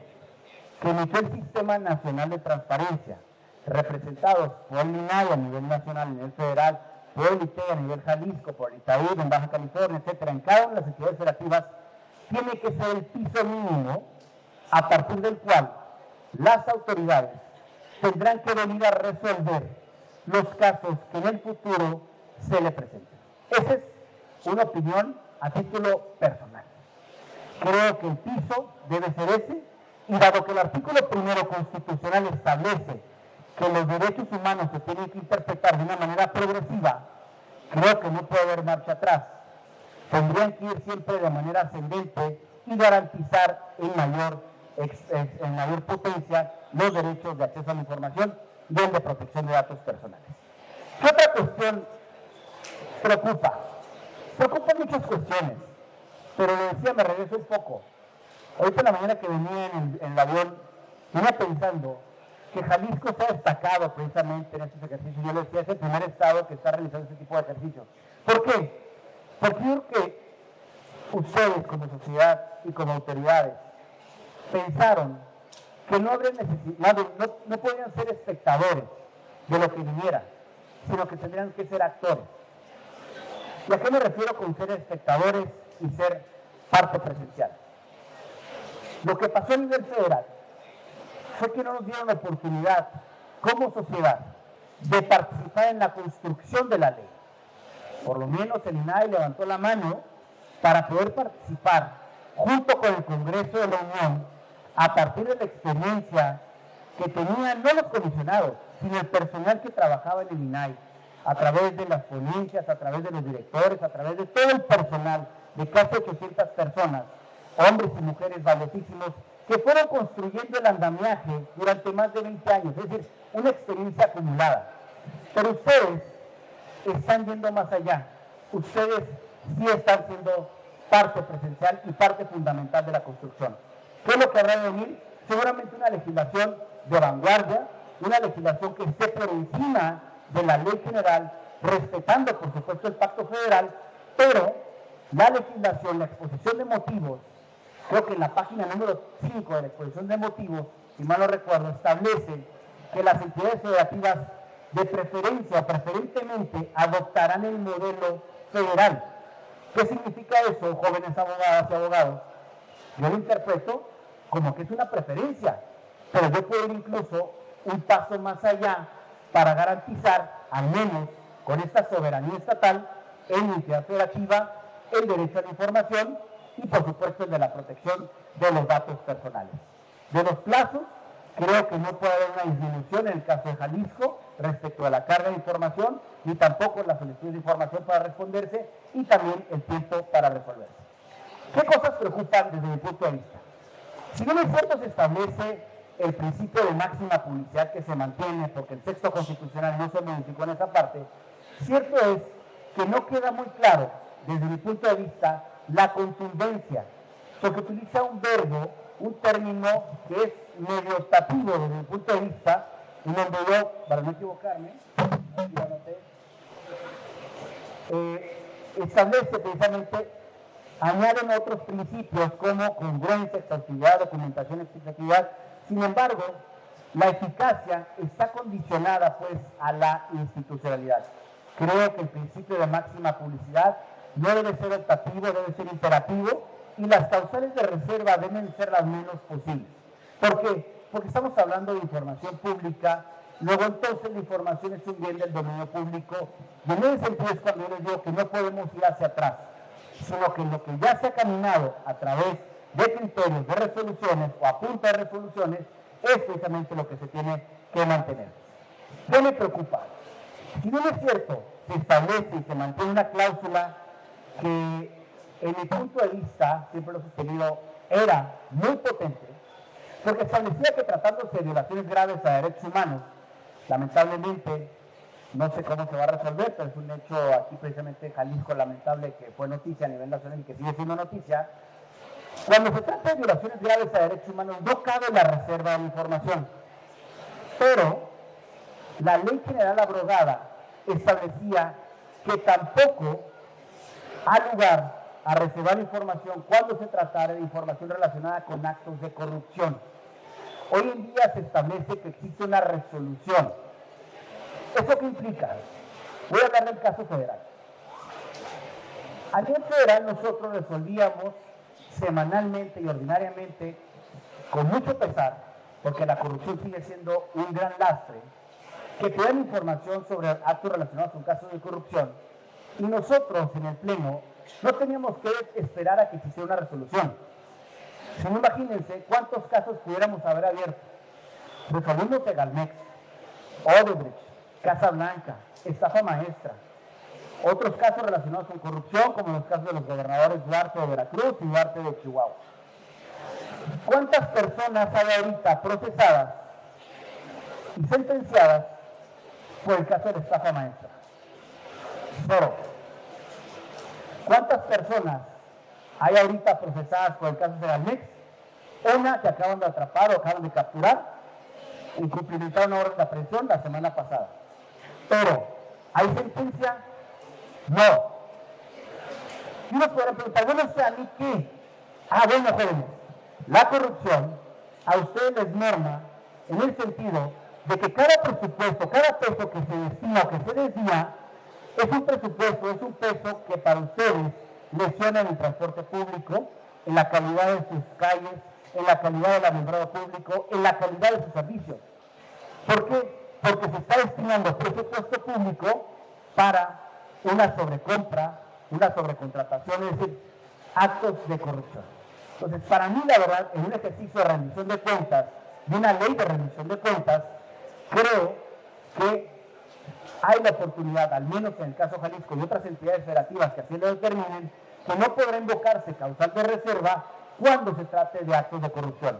que emitió el Sistema Nacional de Transparencia, representados por el INAI a nivel nacional, a nivel federal, por el ITEA a nivel Jalisco, por el ITAUD en Baja California, etcétera, en cada una de las entidades federativas, tiene que ser el piso mínimo a partir del cual las autoridades tendrán que venir a resolver los casos que en el futuro se le presenten. Esa es una opinión a título personal. Creo que el piso debe ser ese, y dado que el artículo primero constitucional establece que los derechos humanos se tienen que interpretar de una manera progresiva, creo que no puede haber marcha atrás. Tendrían que ir siempre de manera ascendente y garantizar en mayor potencia los derechos de acceso a la información y el de protección de datos personales. ¿Qué otra cuestión preocupa? Preocupan muchas cuestiones, pero le decía, me regreso un poco. Ahorita en la mañana que venía en el avión, venía pensando que Jalisco se ha destacado precisamente en estos ejercicios. Yo le decía, es el primer estado que está realizando este tipo de ejercicios. ¿Por qué? Porque yo creo que ustedes como sociedad y como autoridades pensaron que no habría necesidad, no podían ser espectadores de lo que viniera, sino que tendrían que ser actores. ¿Y a qué me refiero con ser espectadores y ser parte presencial? Lo que pasó a nivel federal fue que no nos dieron la oportunidad como sociedad de participar en la construcción de la ley. Por lo menos el INAI levantó la mano para poder participar junto con el Congreso de la Unión a partir de la experiencia que tenían no los comisionados, sino el personal que trabajaba en el INAI, a través de las ponencias, a través de los directores, a través de todo el personal de casi 800 personas, hombres y mujeres valiosísimos, que fueron construyendo el andamiaje durante más de 20 años, es decir, una experiencia acumulada. Pero ustedes están yendo más allá. Ustedes sí están siendo parte presencial y parte fundamental de la construcción. ¿Qué es lo que habrá de venir? Seguramente una legislación de vanguardia, una legislación que esté por encima de la ley general, respetando por supuesto el pacto federal, pero la legislación, la exposición de motivos, creo que en la página número 5 de la exposición de motivos, si mal no recuerdo, establece que las entidades federativas de preferencia, preferentemente, adoptarán el modelo federal. ¿Qué significa eso, jóvenes abogadas y abogados? Yo lo interpreto como que es una preferencia, pero yo puedo ir incluso un paso más allá para garantizar, al menos con esta soberanía estatal, en la entidad federativa, el derecho a la información y, por supuesto, el de la protección de los datos personales. De los plazos, creo que no puede haber una disminución en el caso de Jalisco respecto a la carga de información, ni tampoco la solicitud de información para responderse, y también el tiempo para resolverse. ¿Qué cosas preocupan desde mi punto de vista? Si bien es cierto, se establece el principio de máxima publicidad que se mantiene, porque el texto constitucional no se modificó en esa parte, cierto es que no queda muy claro, desde mi punto de vista, la contundencia, porque utiliza un verbo, un término que es medio optativo desde mi punto de vista, en donde yo, para no equivocarme, establece precisamente, añaden otros principios como congruencia, exhaustividad, documentación, explicación. Sin embargo, la eficacia está condicionada pues a la institucionalidad. Creo que el principio de máxima publicidad no debe ser optativo, debe ser imperativo, y las causales de reserva deben ser las menos posibles. ¿Por qué? Porque estamos hablando de información pública, luego entonces la información es un bien del dominio público, y en ese sentido es cuando yo les digo que no podemos ir hacia atrás, sino que lo que ya se ha caminado a través de criterios de resoluciones o a punta de resoluciones es precisamente lo que se tiene que mantener. ¿Qué me preocupa? Si bien es cierto, se establece y se mantiene una cláusula que en mi punto de vista, siempre lo he sostenido, era muy potente, porque establecía que tratándose de violaciones graves a derechos humanos, lamentablemente No sé cómo se va a resolver, pero es un hecho aquí precisamente en Jalisco lamentable que fue noticia a nivel nacional y que sigue siendo noticia. Cuando se trata de violaciones graves a derechos humanos, no cabe la reserva de la información. Pero la Ley General abrogada establecía que tampoco ha lugar a reservar información cuando se tratara de información relacionada con actos de corrupción. Hoy en día se establece que existe una resolución. ¿Eso qué implica? Voy a hablar del caso federal. A nivel federal nosotros resolvíamos semanalmente y ordinariamente, con mucho pesar, porque la corrupción sigue siendo un gran lastre, que te dan información sobre actos relacionados con casos de corrupción, y nosotros en el Pleno no teníamos que esperar a que existiera una resolución. Sino imagínense cuántos casos pudiéramos haber abierto. Resolvimos Egalmex, Odebrecht, Casa Blanca, estafa maestra, otros casos relacionados con corrupción, como los casos de los gobernadores Duarte de Veracruz y Duarte de Chihuahua. ¿Cuántas personas hay ahorita procesadas y sentenciadas por el caso de la estafa maestra? 0. ¿Cuántas personas hay ahorita procesadas por el caso de Egalmex? Una que acaban de atrapar o acaban de capturar y cumplimentaron una orden de aprehensión la semana pasada. Pero, ¿hay sentencia? No. Y uno podrá preguntar, bueno, o sea, ¿a mí qué? Bueno, jóvenes, la corrupción a ustedes les merma en el sentido de que cada presupuesto, cada peso que se destina o que se desvía, es un presupuesto, es un peso que para ustedes lesiona en el transporte público, en la calidad de sus calles, en la calidad del alumbrado público, en la calidad de sus servicios. ¿Por qué? Porque se está destinando presupuesto público para una sobrecompra, una sobrecontratación, es decir, actos de corrupción. Entonces, para mí, la verdad, en un ejercicio de rendición de cuentas, de una ley de rendición de cuentas, creo que hay la oportunidad, al menos en el caso de Jalisco y otras entidades federativas que así lo determinen, que no podrá invocarse causal de reserva cuando se trate de actos de corrupción.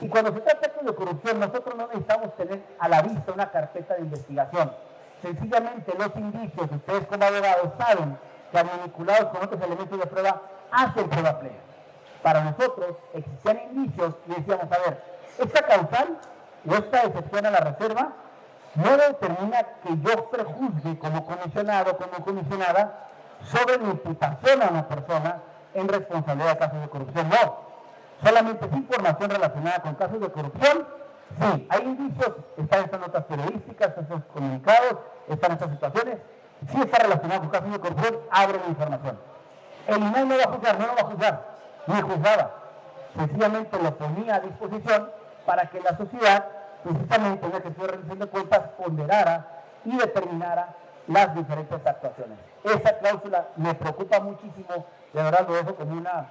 Y cuando se trata de actos de corrupción, nosotros no necesitamos tener a la vista una carpeta de investigación. Sencillamente los indicios, ustedes como abogados saben que vinculados con otros elementos de prueba, hacen prueba plena. Para nosotros existían indicios y decíamos, a ver, esta causal o esta excepción a la reserva no determina que yo prejuzgue como comisionado o como comisionada sobre la imputación a una persona en responsabilidad de casos de corrupción. No, solamente es información relacionada con casos de corrupción. Sí, hay indicios, están estas notas periodísticas, están estos comunicados, están estas situaciones. Sí está relacionado con casos de corrupción, abre la información. El INAI no va a juzgar, no lo va a juzgar, ni juzgaba. Sencillamente lo ponía a disposición para que la sociedad, precisamente en el ejercicio de rendición de cuentas, ponderara y determinara las diferentes actuaciones. Esa cláusula me preocupa muchísimo, de verdad lo dejo como una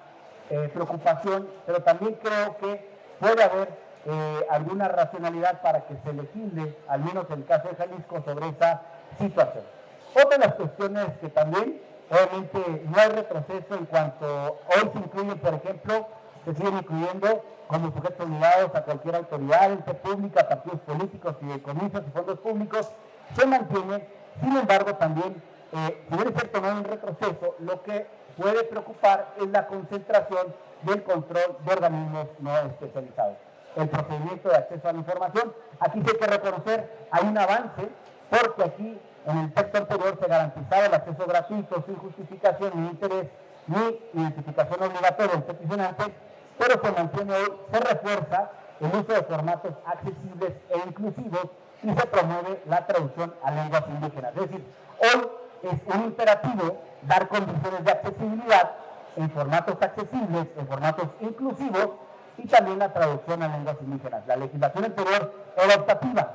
preocupación, pero también creo que puede haber alguna racionalidad para que se legisle, al menos en el caso de Jalisco, sobre esa situación. Otra de las cuestiones que también, obviamente, no hay retroceso en cuanto hoy se incluye, por ejemplo, se siguen incluyendo como sujetos obligados a cualquier autoridad, ente pública, partidos políticos, fideicomisos y fondos públicos, se mantiene. Sin embargo, también, si bien es cierto, no hay un retroceso, lo que puede preocupar es la concentración del control de organismos no especializados. El procedimiento de acceso a la información, aquí sí hay que reconocer, hay un avance, porque aquí en el texto anterior se garantizaba el acceso gratuito, sin justificación, ni interés, ni identificación obligatoria del peticionante, pero se mantiene hoy, se refuerza el uso de formatos accesibles e inclusivos y se promueve la traducción a lenguas indígenas. Es decir, hoy es un imperativo dar condiciones de accesibilidad en formatos accesibles, en formatos inclusivos y también la traducción a lenguas indígenas. La legislación anterior era optativa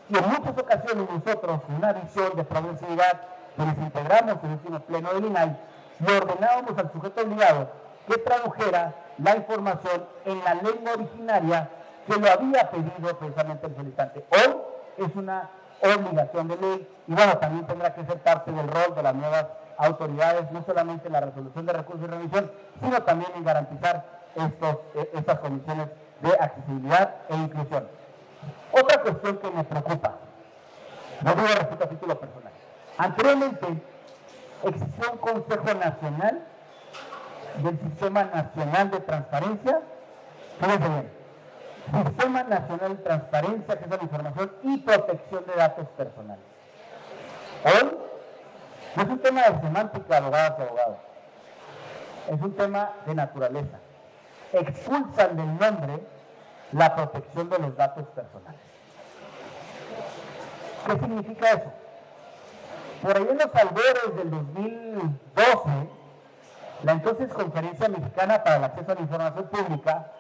y en muchas ocasiones nosotros, con una visión de progresividad, quienes integramos el último pleno del INAI, le ordenábamos al sujeto obligado que tradujera la información en la lengua originaria que lo había pedido precisamente el solicitante. Hoy es una obligación de ley y bueno, también tendrá que ser parte del rol de las nuevas autoridades, no solamente en la resolución de recursos y revisión, sino también en garantizar estas condiciones de accesibilidad e inclusión. Otra cuestión que me preocupa, No digo respecto a título personal. Anteriormente existió un Consejo Nacional del Sistema Nacional de Transparencia. Fíjense bien. Sistema Nacional de Transparencia, Acceso a la Información y Protección de Datos Personales. Hoy no es un tema de semántica, abogadas y abogados. Es un tema de naturaleza. Expulsan del nombre la protección de los datos personales. ¿Qué significa eso? Por ahí en los albores del 2012, la entonces Conferencia Mexicana para el Acceso a la Información Pública,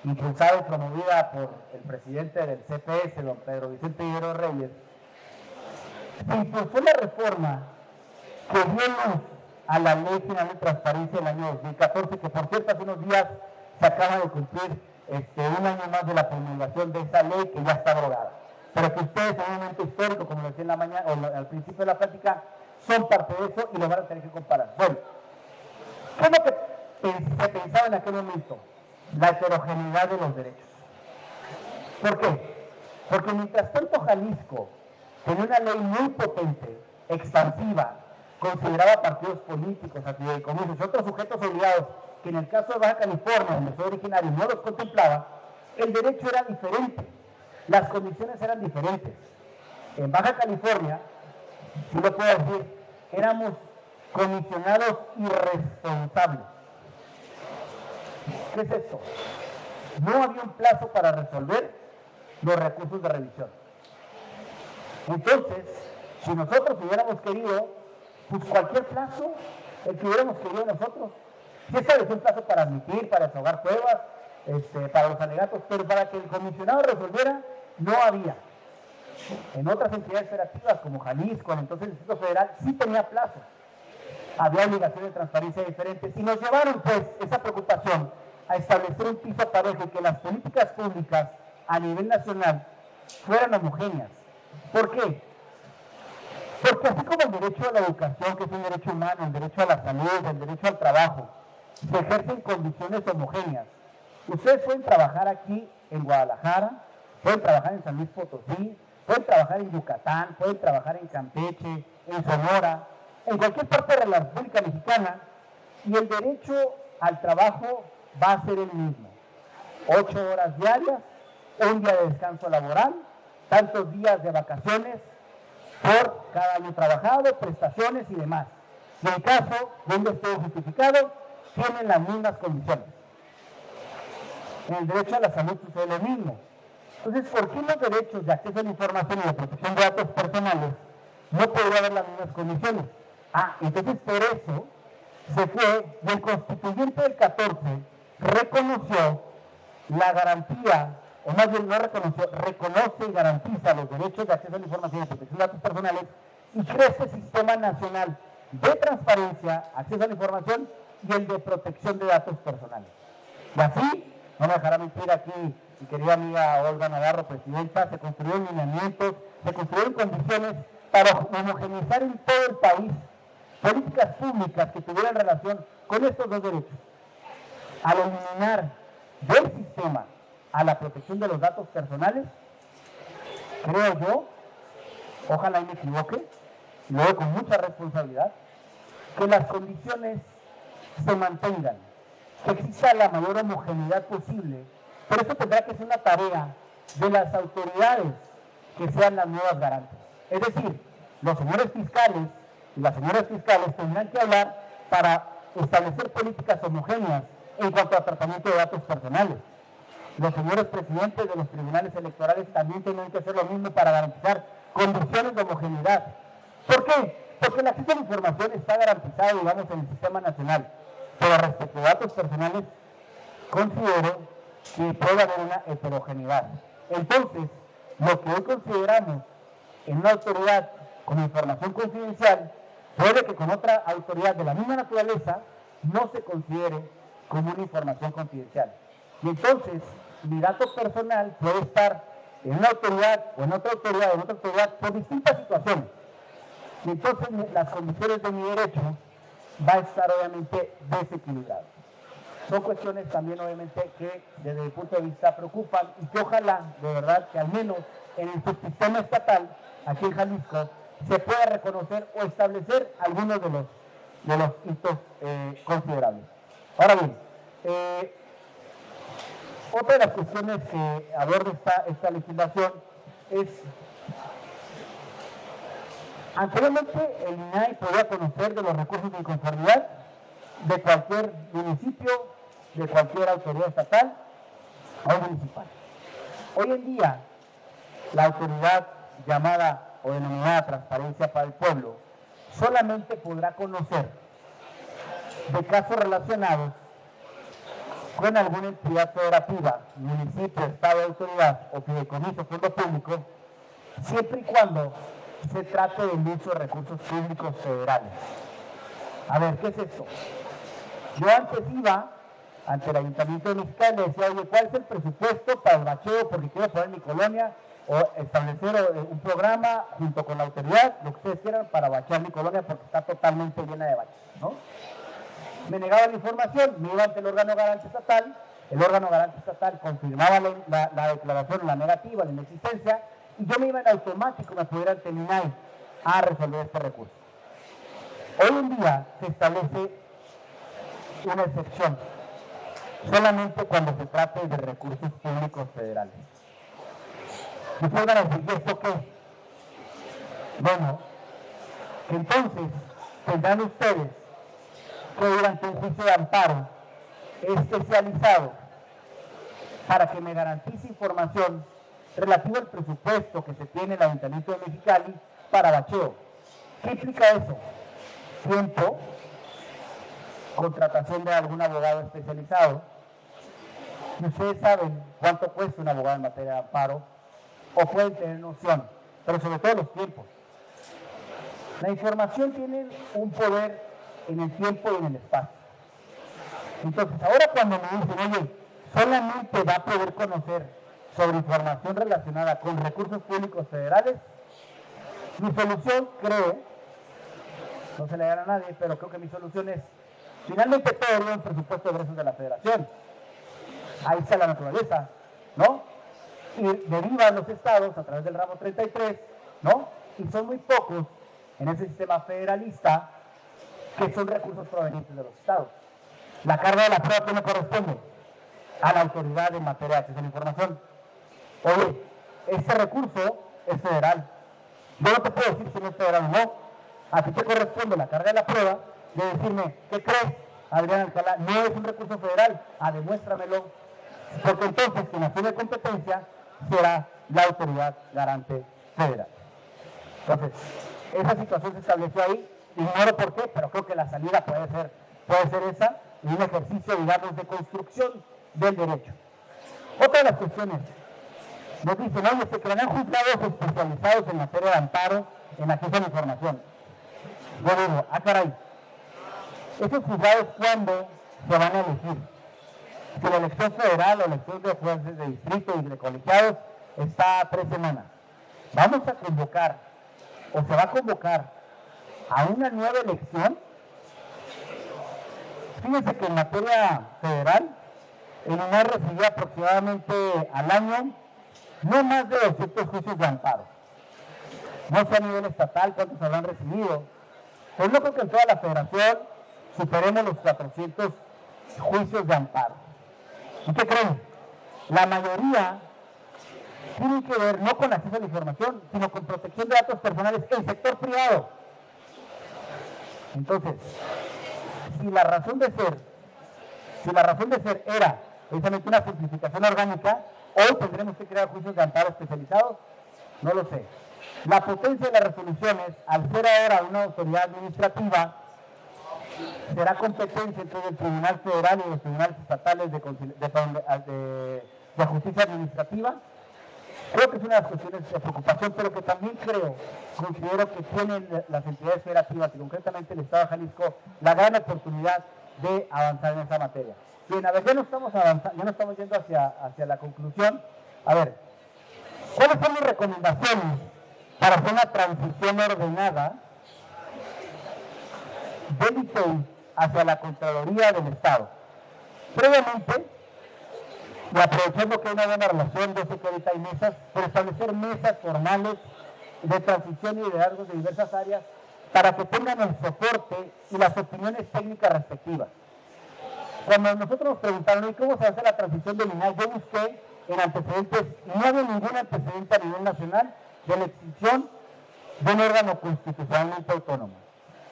impulsada y promovida por el presidente del CPS, don Pedro Vicente Higuero Reyes, se impulsó la reforma que dio luz a la Ley General de Transparencia del año 2014, que por cierto hace unos días se acaba de cumplir un año más de la promulgación de esa ley que ya está abrogada. Pero que ustedes en un momento histórico, como lo decía en la mañana, o al principio de la plática, son parte de eso y lo van a tener que comparar. Bueno, ¿qué es lo que se pensaba en aquel momento? La heterogeneidad de los derechos. ¿Por qué? Porque mientras tanto Jalisco tenía una ley muy potente, expansiva, consideraba partidos políticos, actividades de comercios y otros sujetos obligados, que en el caso de Baja California, donde soy originario, no los contemplaba, el derecho era diferente, las condiciones eran diferentes. En Baja California, si lo puedo decir, éramos comisionados irresponsables. ¿Qué es esto? No había un plazo para resolver los recursos de revisión. Entonces, si nosotros hubiéramos querido, pues cualquier plazo, el que hubiéramos querido nosotros, si estableció un plazo para admitir, para desahogar pruebas, para los alegatos, pero para que el comisionado resolviera, no había. En otras entidades federativas, como Jalisco, entonces el Distrito Federal, sí tenía plazos. Había obligaciones de transparencia diferentes y nos llevaron, pues, esa preocupación a establecer un piso parejo y que las políticas públicas a nivel nacional fueran homogéneas. ¿Por qué? Porque así como el derecho a la educación, que es un derecho humano, el derecho a la salud, el derecho al trabajo, se ejercen en condiciones homogéneas. Ustedes pueden trabajar aquí en Guadalajara, pueden trabajar en San Luis Potosí, pueden trabajar en Yucatán, pueden trabajar en Campeche, en Sonora, en cualquier parte de la República Mexicana, y el derecho al trabajo va a ser el mismo. 8 horas diarias, un día de descanso laboral, tantos días de vacaciones por cada año trabajado, prestaciones y demás. Y en caso de un despido justificado, tienen las mismas condiciones. En el derecho a la salud sucede lo mismo. Entonces, ¿por qué los derechos de acceso a la información y de protección de datos personales no podría haber las mismas condiciones? Entonces por eso se fue y el constituyente del 14 reconoció la garantía, o más bien no reconoció, reconoce y garantiza los derechos de acceso a la información y protección de datos personales y crea este sistema nacional de transparencia, acceso a la información y el de protección de datos personales. Y así, no me dejará mentir aquí mi querida amiga Olga Navarro, presidenta, se construyeron lineamientos, se construyeron condiciones para homogeneizar en todo el país políticas públicas que tuvieran relación con estos dos derechos. Al eliminar del sistema a la protección de los datos personales, creo yo, ojalá y me equivoque, lo veo con mucha responsabilidad, que las condiciones se mantengan, que exista la mayor homogeneidad posible, pero eso tendrá que ser una tarea de las autoridades que sean las nuevas garantes. Es decir, los señores fiscales y las señoras fiscales tendrán que hablar para establecer políticas homogéneas en cuanto a tratamiento de datos personales. Los señores presidentes de los tribunales electorales también tendrán que hacer lo mismo para garantizar condiciones de homogeneidad. ¿Por qué? Porque el acceso a la información está garantizado, digamos, en el sistema nacional, pero respecto a datos personales, considero que puede haber una heterogeneidad. Entonces, lo que hoy consideramos en una autoridad con información confidencial, puede que con otra autoridad de la misma naturaleza no se considere como una información confidencial. Y entonces, mi dato personal puede estar en una autoridad o en otra autoridad por distintas situaciones. Y entonces las condiciones de mi derecho va a estar obviamente desequilibrado. Son cuestiones también obviamente que desde mi punto de vista preocupan y que ojalá de verdad que al menos en el subsistema estatal, aquí en Jalisco, se pueda reconocer o establecer algunos de los hitos considerables. Ahora bien, otra de las cuestiones que aborda esta legislación es, anteriormente el INAI podía conocer de los recursos de inconformidad de cualquier municipio, de cualquier autoridad estatal o municipal. Hoy en día, la autoridad llamada o denominada Transparencia para el Pueblo solamente podrá conocer de casos relacionados con alguna entidad federativa, municipio, estado, autoridad o fideicomiso, fondo público, siempre y cuando se trate del uso de recursos públicos federales. A ver, ¿qué es esto? Yo antes iba ante el Ayuntamiento de Mexicali y le decía, oye, ¿cuál es el presupuesto para el bacheo? Porque quiero poner mi colonia o establecer un programa junto con la autoridad, lo que ustedes quieran, para bachear mi colonia porque está totalmente llena de baches, ¿no? Me negaban la información, me iba ante el órgano garante estatal, el órgano garante estatal confirmaba la declaración, la negativa, la inexistencia, y yo me iba en automático, me pudiera ante el INAI a resolver este recurso. Hoy en día se establece una excepción, solamente cuando se trate de recursos públicos federales. ¿Y ustedes van a decir, ¿y esto qué? Bueno, que entonces tendrán ustedes que durante un juicio de amparo especializado para que me garantice información relativa al presupuesto que se tiene en el Ayuntamiento de Mexicali para bacheo. ¿Qué implica eso? Tiempo, contratación de algún abogado especializado. Y ustedes saben cuánto cuesta un abogado en materia de amparo, o pueden tener noción, pero sobre todo los tiempos. La información tiene un poder en el tiempo y en el espacio. Entonces, ahora cuando me dicen, oye, solamente va a poder conocer sobre información relacionada con recursos públicos federales, mi solución, creo, no se le dará a nadie, pero creo que mi solución es, finalmente todo deriva en presupuesto de egresos de la federación. Ahí está la naturaleza, ¿no? Y derivan los estados a través del ramo 33, ¿no? Y son muy pocos en ese sistema federalista que son recursos provenientes de los estados. La carga de la prueba que me corresponde a la autoridad en materia de acceso a la información. Oye, este recurso es federal. Yo no te puedo decir si no es federal o no. A ti te corresponde la carga de la prueba de decirme, ¿qué crees, Adrián Alcalá? No es un recurso federal. Demuéstramelo. Porque entonces quien asume competencia será la autoridad garante federal. Entonces, esa situación se estableció ahí. Ignoro por qué, pero creo que la salida puede ser esa, y un ejercicio, digamos, de construcción del derecho. Otra de las cuestiones, nos dicen, oye, se crearán juzgados especializados en materia de amparo, en acceso a la información. Yo digo, caray, esos juzgados, ¿cuándo se van a elegir? Si la elección federal o la elección de jueces de distrito y de colegiados está a 3 semanas, vamos a convocar, o se va a convocar, a una nueva elección. Fíjense que en materia federal, el INAI recibía aproximadamente al año no más de 200 juicios de amparo. No sé a nivel estatal cuántos habrán recibido, pero no creo que en toda la federación superemos los 400 juicios de amparo. ¿Y qué creen? La mayoría tienen que ver no con acceso a la información, sino con protección de datos personales en el sector privado. Entonces, si la razón de ser era precisamente una simplificación orgánica, hoy tendremos que crear juicios de amparo especializados, no lo sé. La potencia de las resoluciones, al ser ahora una autoridad administrativa, será competencia entre el Tribunal Federal y los tribunales estatales de justicia administrativa. Creo que es una de las cuestiones de preocupación, pero que también considero que tienen las entidades federativas y concretamente el Estado de Jalisco la gran oportunidad de avanzar en esa materia. Bien, a ver, ya no estamos avanzando, ya no estamos yendo hacia la conclusión. A ver, ¿cuáles son mis recomendaciones para hacer una transición ordenada del ITEI hacia la Contraloría del Estado? Previamente, y aprovechando que hay una buena relación, yo sé que ahorita hay mesas, por establecer mesas formales de transición y liderazgos de diversas áreas para que tengan el soporte y las opiniones técnicas respectivas. Cuando nosotros nos preguntaron ¿y cómo se hace la transición del INAI? Yo busqué en antecedentes y no había ningún antecedente a nivel nacional de la extinción de un órgano constitucionalmente autónomo.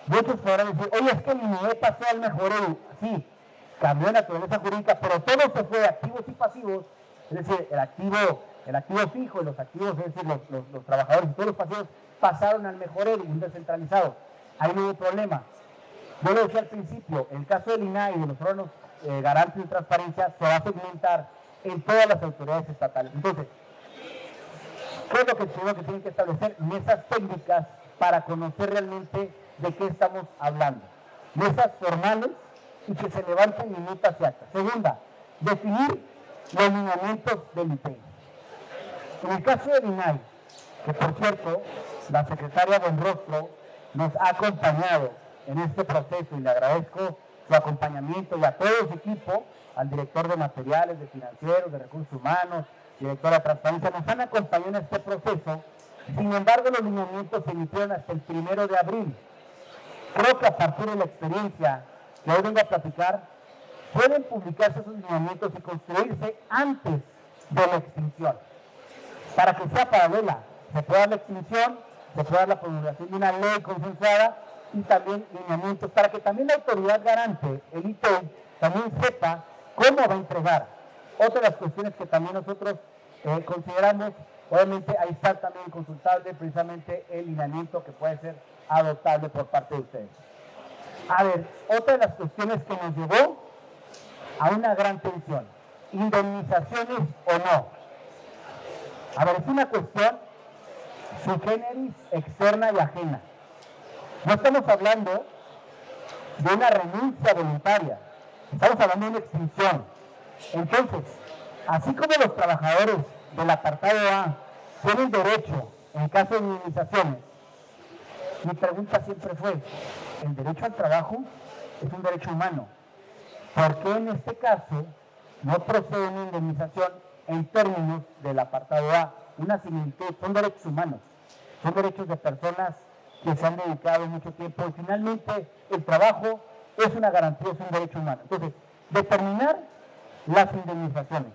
Muchos podrán decir, oye, es que el INAI pasó al mejoreo. Sí, cambió de naturaleza jurídica, pero todo se fue de activos y pasivos, es decir, el activo fijo y los activos, es decir, los trabajadores y todos los pasivos pasaron al mejoreo, un descentralizado. Ahí no hubo problema. Yo lo decía al principio, el caso del INAI y de los órganos garantes de transparencia se va a segmentar en todas las autoridades estatales. Entonces, ¿qué es lo que primero que tienen que establecer? Mesas técnicas para conocer realmente de qué estamos hablando. Mesas formales y que se levanten minutas y actas. Segunda, definir los lineamientos del IPEI. En el caso del INAI, que por cierto, la secretaria Buenrostro nos ha acompañado en este proceso y le agradezco su acompañamiento y a todo su equipo, al director de materiales, de financieros, de recursos humanos, directora de transparencia, nos han acompañado en este proceso. Sin embargo, los lineamientos se emitieron hasta el 1 de abril. Creo que a partir de la experiencia que hoy vengo a platicar, pueden publicarse esos lineamientos y construirse antes de la extinción, para que sea paralela. Se pueda dar la extinción, se pueda dar la promulgación de una ley consensuada y también lineamientos, para que también la autoridad garante, el IPEI, también sepa cómo va a entregar. Otra de las cuestiones que también nosotros consideramos, obviamente ahí está también consultable precisamente el lineamiento que puede ser adoptable por parte de ustedes. A ver, otra de las cuestiones que nos llevó a una gran tensión, indemnizaciones o no. A ver, es una cuestión sui generis, externa y ajena. No estamos hablando de una renuncia voluntaria, estamos hablando de una extinción. Entonces, así como los trabajadores del apartado A tienen derecho en caso de indemnizaciones, mi pregunta siempre fue, ¿el derecho al trabajo es un derecho humano? ¿Por qué en este caso no procede una indemnización en términos del apartado A? Una similitud, son derechos humanos, son derechos de personas que se han dedicado mucho tiempo y finalmente el trabajo es una garantía, es un derecho humano. Entonces, determinar las indemnizaciones.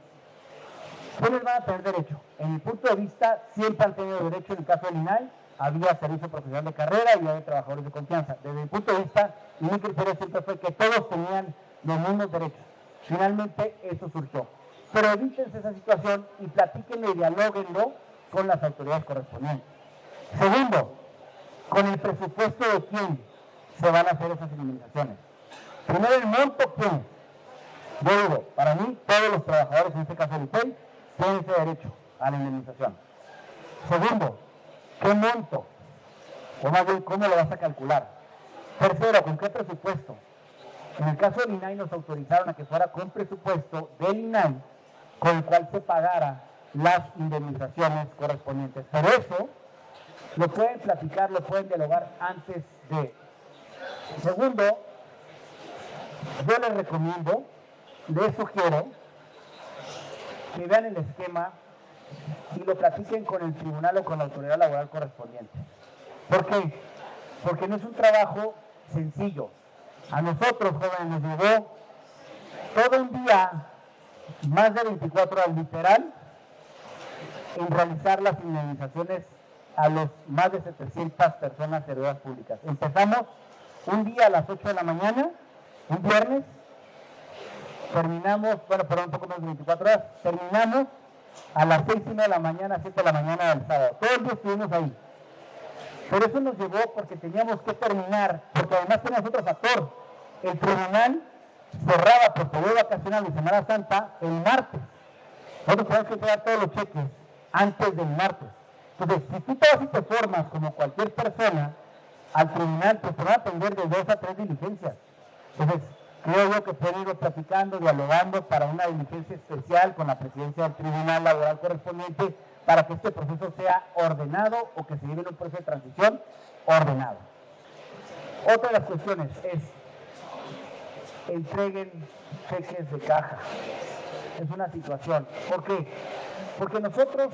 ¿Quiénes van a tener derecho? En mi punto de vista, siempre han tenido derecho. En el caso del INAI, había servicio profesional de carrera y había trabajadores de confianza. Desde mi punto de vista, mi criterio siempre fue que todos tenían los mismos derechos. Finalmente, eso surgió. Pero evítense esa situación y platíquenlo y dialóguenlo con las autoridades correspondientes. Segundo, con el presupuesto de quién se van a hacer esas indemnizaciones. Primero, el monto, ¿quién? Yo digo, para mí, todos los trabajadores, en este caso el IPEI, tienen ese derecho a la indemnización. Segundo, ¿qué monto? O más bien, ¿cómo lo vas a calcular? Tercero, ¿con qué presupuesto? En el caso del INAI nos autorizaron a que fuera con presupuesto del INAI con el cual se pagara las indemnizaciones correspondientes. Pero eso lo pueden platicar, lo pueden dialogar antes de. Segundo, yo les recomiendo, les sugiero que vean el esquema y lo platiquen con el tribunal o con la autoridad laboral correspondiente. ¿Por qué? Porque no es un trabajo sencillo. A nosotros, jóvenes, nos llevó todo un día, más de 24 horas literal, en realizar las indemnizaciones a los más de 700 personas servidoras públicas. Empezamos un día a las 8 de la mañana, un viernes, terminamos, un poco más de 24 horas, terminamos a las 6:30 de la mañana, 7 de la mañana del sábado. Todo el día estuvimos ahí. Pero eso nos llevó porque teníamos que terminar, porque además teníamos otro factor. El tribunal cerraba por periodo vacacional de Semana Santa el martes. Nosotros tenemos que entregar todos los cheques antes del martes. Entonces, si tú te vas y te formas como cualquier persona al tribunal, pues te van a atender de 2 a 3 diligencias. Entonces, creo yo que pueden ir platicando, dialogando para una diligencia especial con la presidencia del tribunal laboral correspondiente para que este proceso sea ordenado o que se lleve en un proceso de transición ordenado. Otra de las cuestiones es entreguen cheques de caja. es una situación. ¿Por qué? Porque nosotros,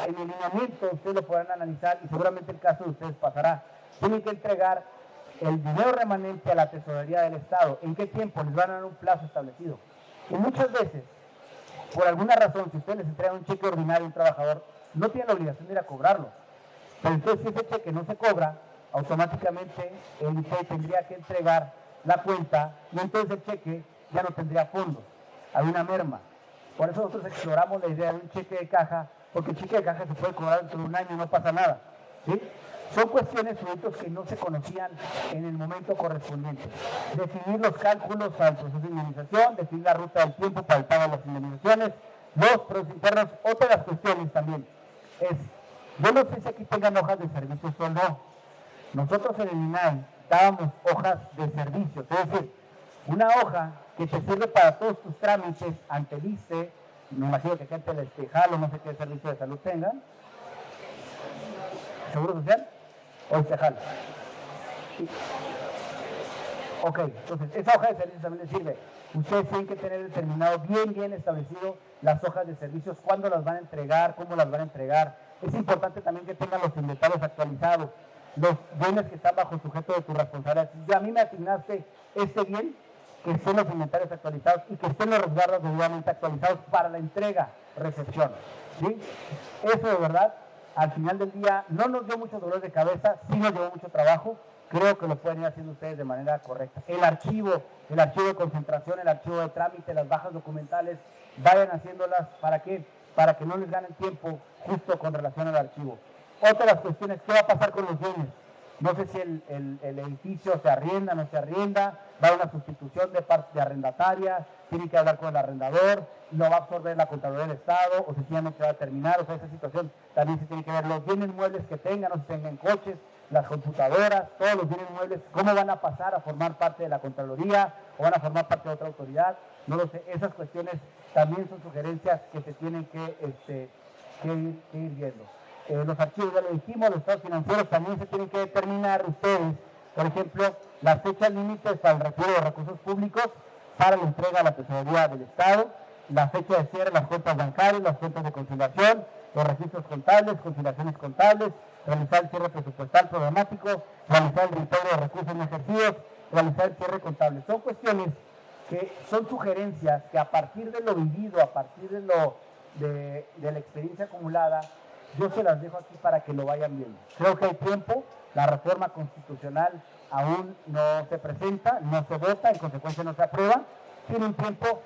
en el lineamiento, ustedes lo podrán analizar y seguramente el caso de ustedes pasará, tienen que entregar el dinero remanente a la tesorería del Estado. ¿En qué tiempo? Les van a dar un plazo establecido. Y muchas veces, por alguna razón, si ustedes les entregan un cheque ordinario a un trabajador, no tienen la obligación de ir a cobrarlo. Pero entonces, si ese cheque no se cobra, automáticamente el IPEI tendría que entregar la cuenta y entonces el cheque ya no tendría fondos. Hay una merma. Por eso nosotros exploramos la idea de un cheque de caja, porque el cheque de caja se puede cobrar dentro de un año, no pasa nada. ¿Sí? Son cuestiones, productos que no se conocían en el momento correspondiente. Definir los cálculos para el proceso de indemnización, definir la ruta del tiempo para el pago de las indemnizaciones, los productos internos. Otra de las cuestiones también es, yo no sé si aquí tengan hojas de servicios o no. Nosotros en el INAI dábamos hojas de servicios, es decir, una hoja que te sirve para todos tus trámites ante el ISSSTE, me imagino que gente del Estejal o no sé qué servicio de salud tengan, ¿Seguro Social? ¿O Estejal? Sí. Ok, entonces esa hoja de servicios también les sirve. Ustedes tienen que tener determinado bien establecido las hojas de servicios, cuándo las van a entregar, cómo las van a entregar. Es importante también que tengan los inventarios actualizados, los bienes que están bajo sujeto de tu responsabilidad. Si a mí me asignaste este bien, que estén los inventarios actualizados y que estén los resguardos debidamente actualizados para la entrega, recepción. ¿Sí? Eso de verdad, al final del día, no nos dio mucho dolor de cabeza, sí nos llevó mucho trabajo. Creo que lo pueden ir haciendo ustedes de manera correcta. El archivo de concentración, el archivo de trámite, las bajas documentales, vayan haciéndolas. ¿Para qué? Para que no les ganen tiempo justo con relación al archivo. Otra de las cuestiones, ¿qué va a pasar con los bienes? No sé si el edificio se arrienda, no se arrienda, va a haber una sustitución de parte de arrendataria, tiene que hablar con el arrendador, lo va a absorber la Contraloría del Estado, o sencillamente va a terminar. O sea, esa situación también se tiene que ver. Los bienes muebles que tengan, o si tengan coches, las computadoras, todos los bienes muebles, cómo van a pasar a formar parte de la Contraloría o van a formar parte de otra autoridad, no lo sé. Esas cuestiones también son sugerencias que se tienen que ir viendo. Los archivos, ya lo dijimos, los estados financieros también se tienen que determinar ustedes, por ejemplo, las fechas límites para el retiro de recursos públicos para la entrega a la tesorería del Estado, la fecha de cierre, las cuentas bancarias, las cuentas de conciliación, los registros contables, conciliaciones contables, realizar el cierre presupuestal programático, realizar el reintegro de recursos no ejercidos, realizar el cierre contable. Son cuestiones que son sugerencias que a partir de lo vivido, a partir de la experiencia acumulada, yo se las dejo aquí para que lo vayan viendo. Creo que hay tiempo, la reforma constitucional aún no se presenta, no se vota, en consecuencia no se aprueba. Tienen tiempo,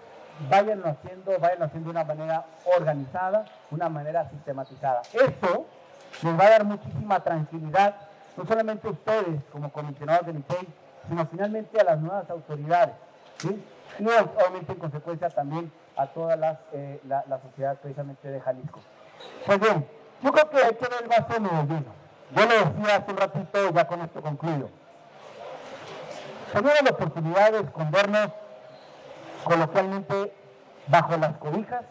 váyanlo haciendo de una manera organizada, una manera sistematizada. Esto les va a dar muchísima tranquilidad, no solamente a ustedes como comisionados del IPEI, sino finalmente a las nuevas autoridades, ¿sí? Y obviamente en consecuencia también a toda la sociedad precisamente de Jalisco. Pues bien, yo creo que hay que ver el vaso medio lleno. Yo lo decía hace un ratito, ya con esto concluyo. Tenemos la oportunidad de escondernos coloquialmente bajo las cobijas,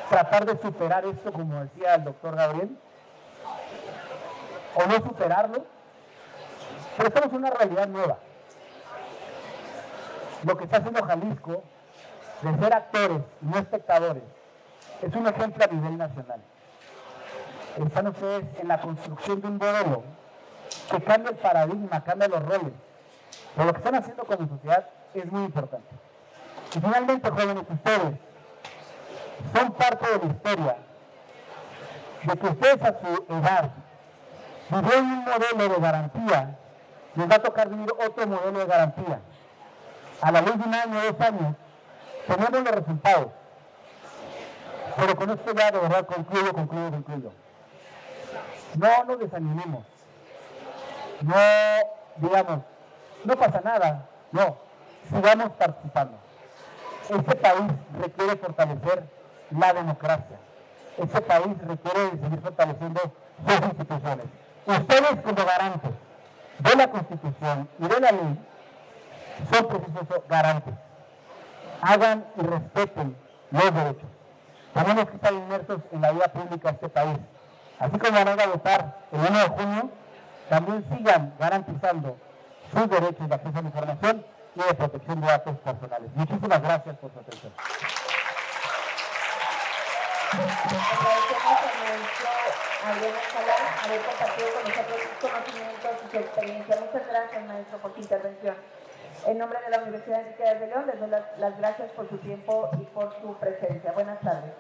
tratar de superar esto, como decía el doctor Gabriel, o no superarlo, pero estamos en una realidad nueva. Lo que está haciendo Jalisco, de ser actores y no espectadores, es un ejemplo a nivel nacional. Están ustedes en la construcción de un modelo que cambia el paradigma, cambia los roles. Pero lo que están haciendo como sociedad es muy importante. Y finalmente, jóvenes, ustedes son parte de la historia de que ustedes a su edad vivieron un modelo de garantía, les va a tocar vivir otro modelo de garantía. A la luz de un año, 2 años, tenemos los resultados. Pero con esto ya de verdad concluyo. No nos desanimemos. No digamos, no pasa nada. No, sigamos participando. Este país requiere fortalecer la democracia. Este país requiere seguir fortaleciendo sus instituciones. Ustedes como garantes de la Constitución y de la ley son precisos garantes. Hagan y respeten los derechos. Tenemos que estar inmersos en la vida pública de este país. Así como van a votar el 1 de junio, también sigan garantizando sus derechos de acceso a la información y de protección de datos personales. Muchísimas gracias por su atención. Agradecemos al maestro Adrián Alcalá haber compartido con nosotros sus conocimientos y su experiencia. Muchas gracias, maestro, por su intervención. En nombre de la Universidad Enrique de León, les doy las gracias por su tiempo y por su presencia. Buenas tardes.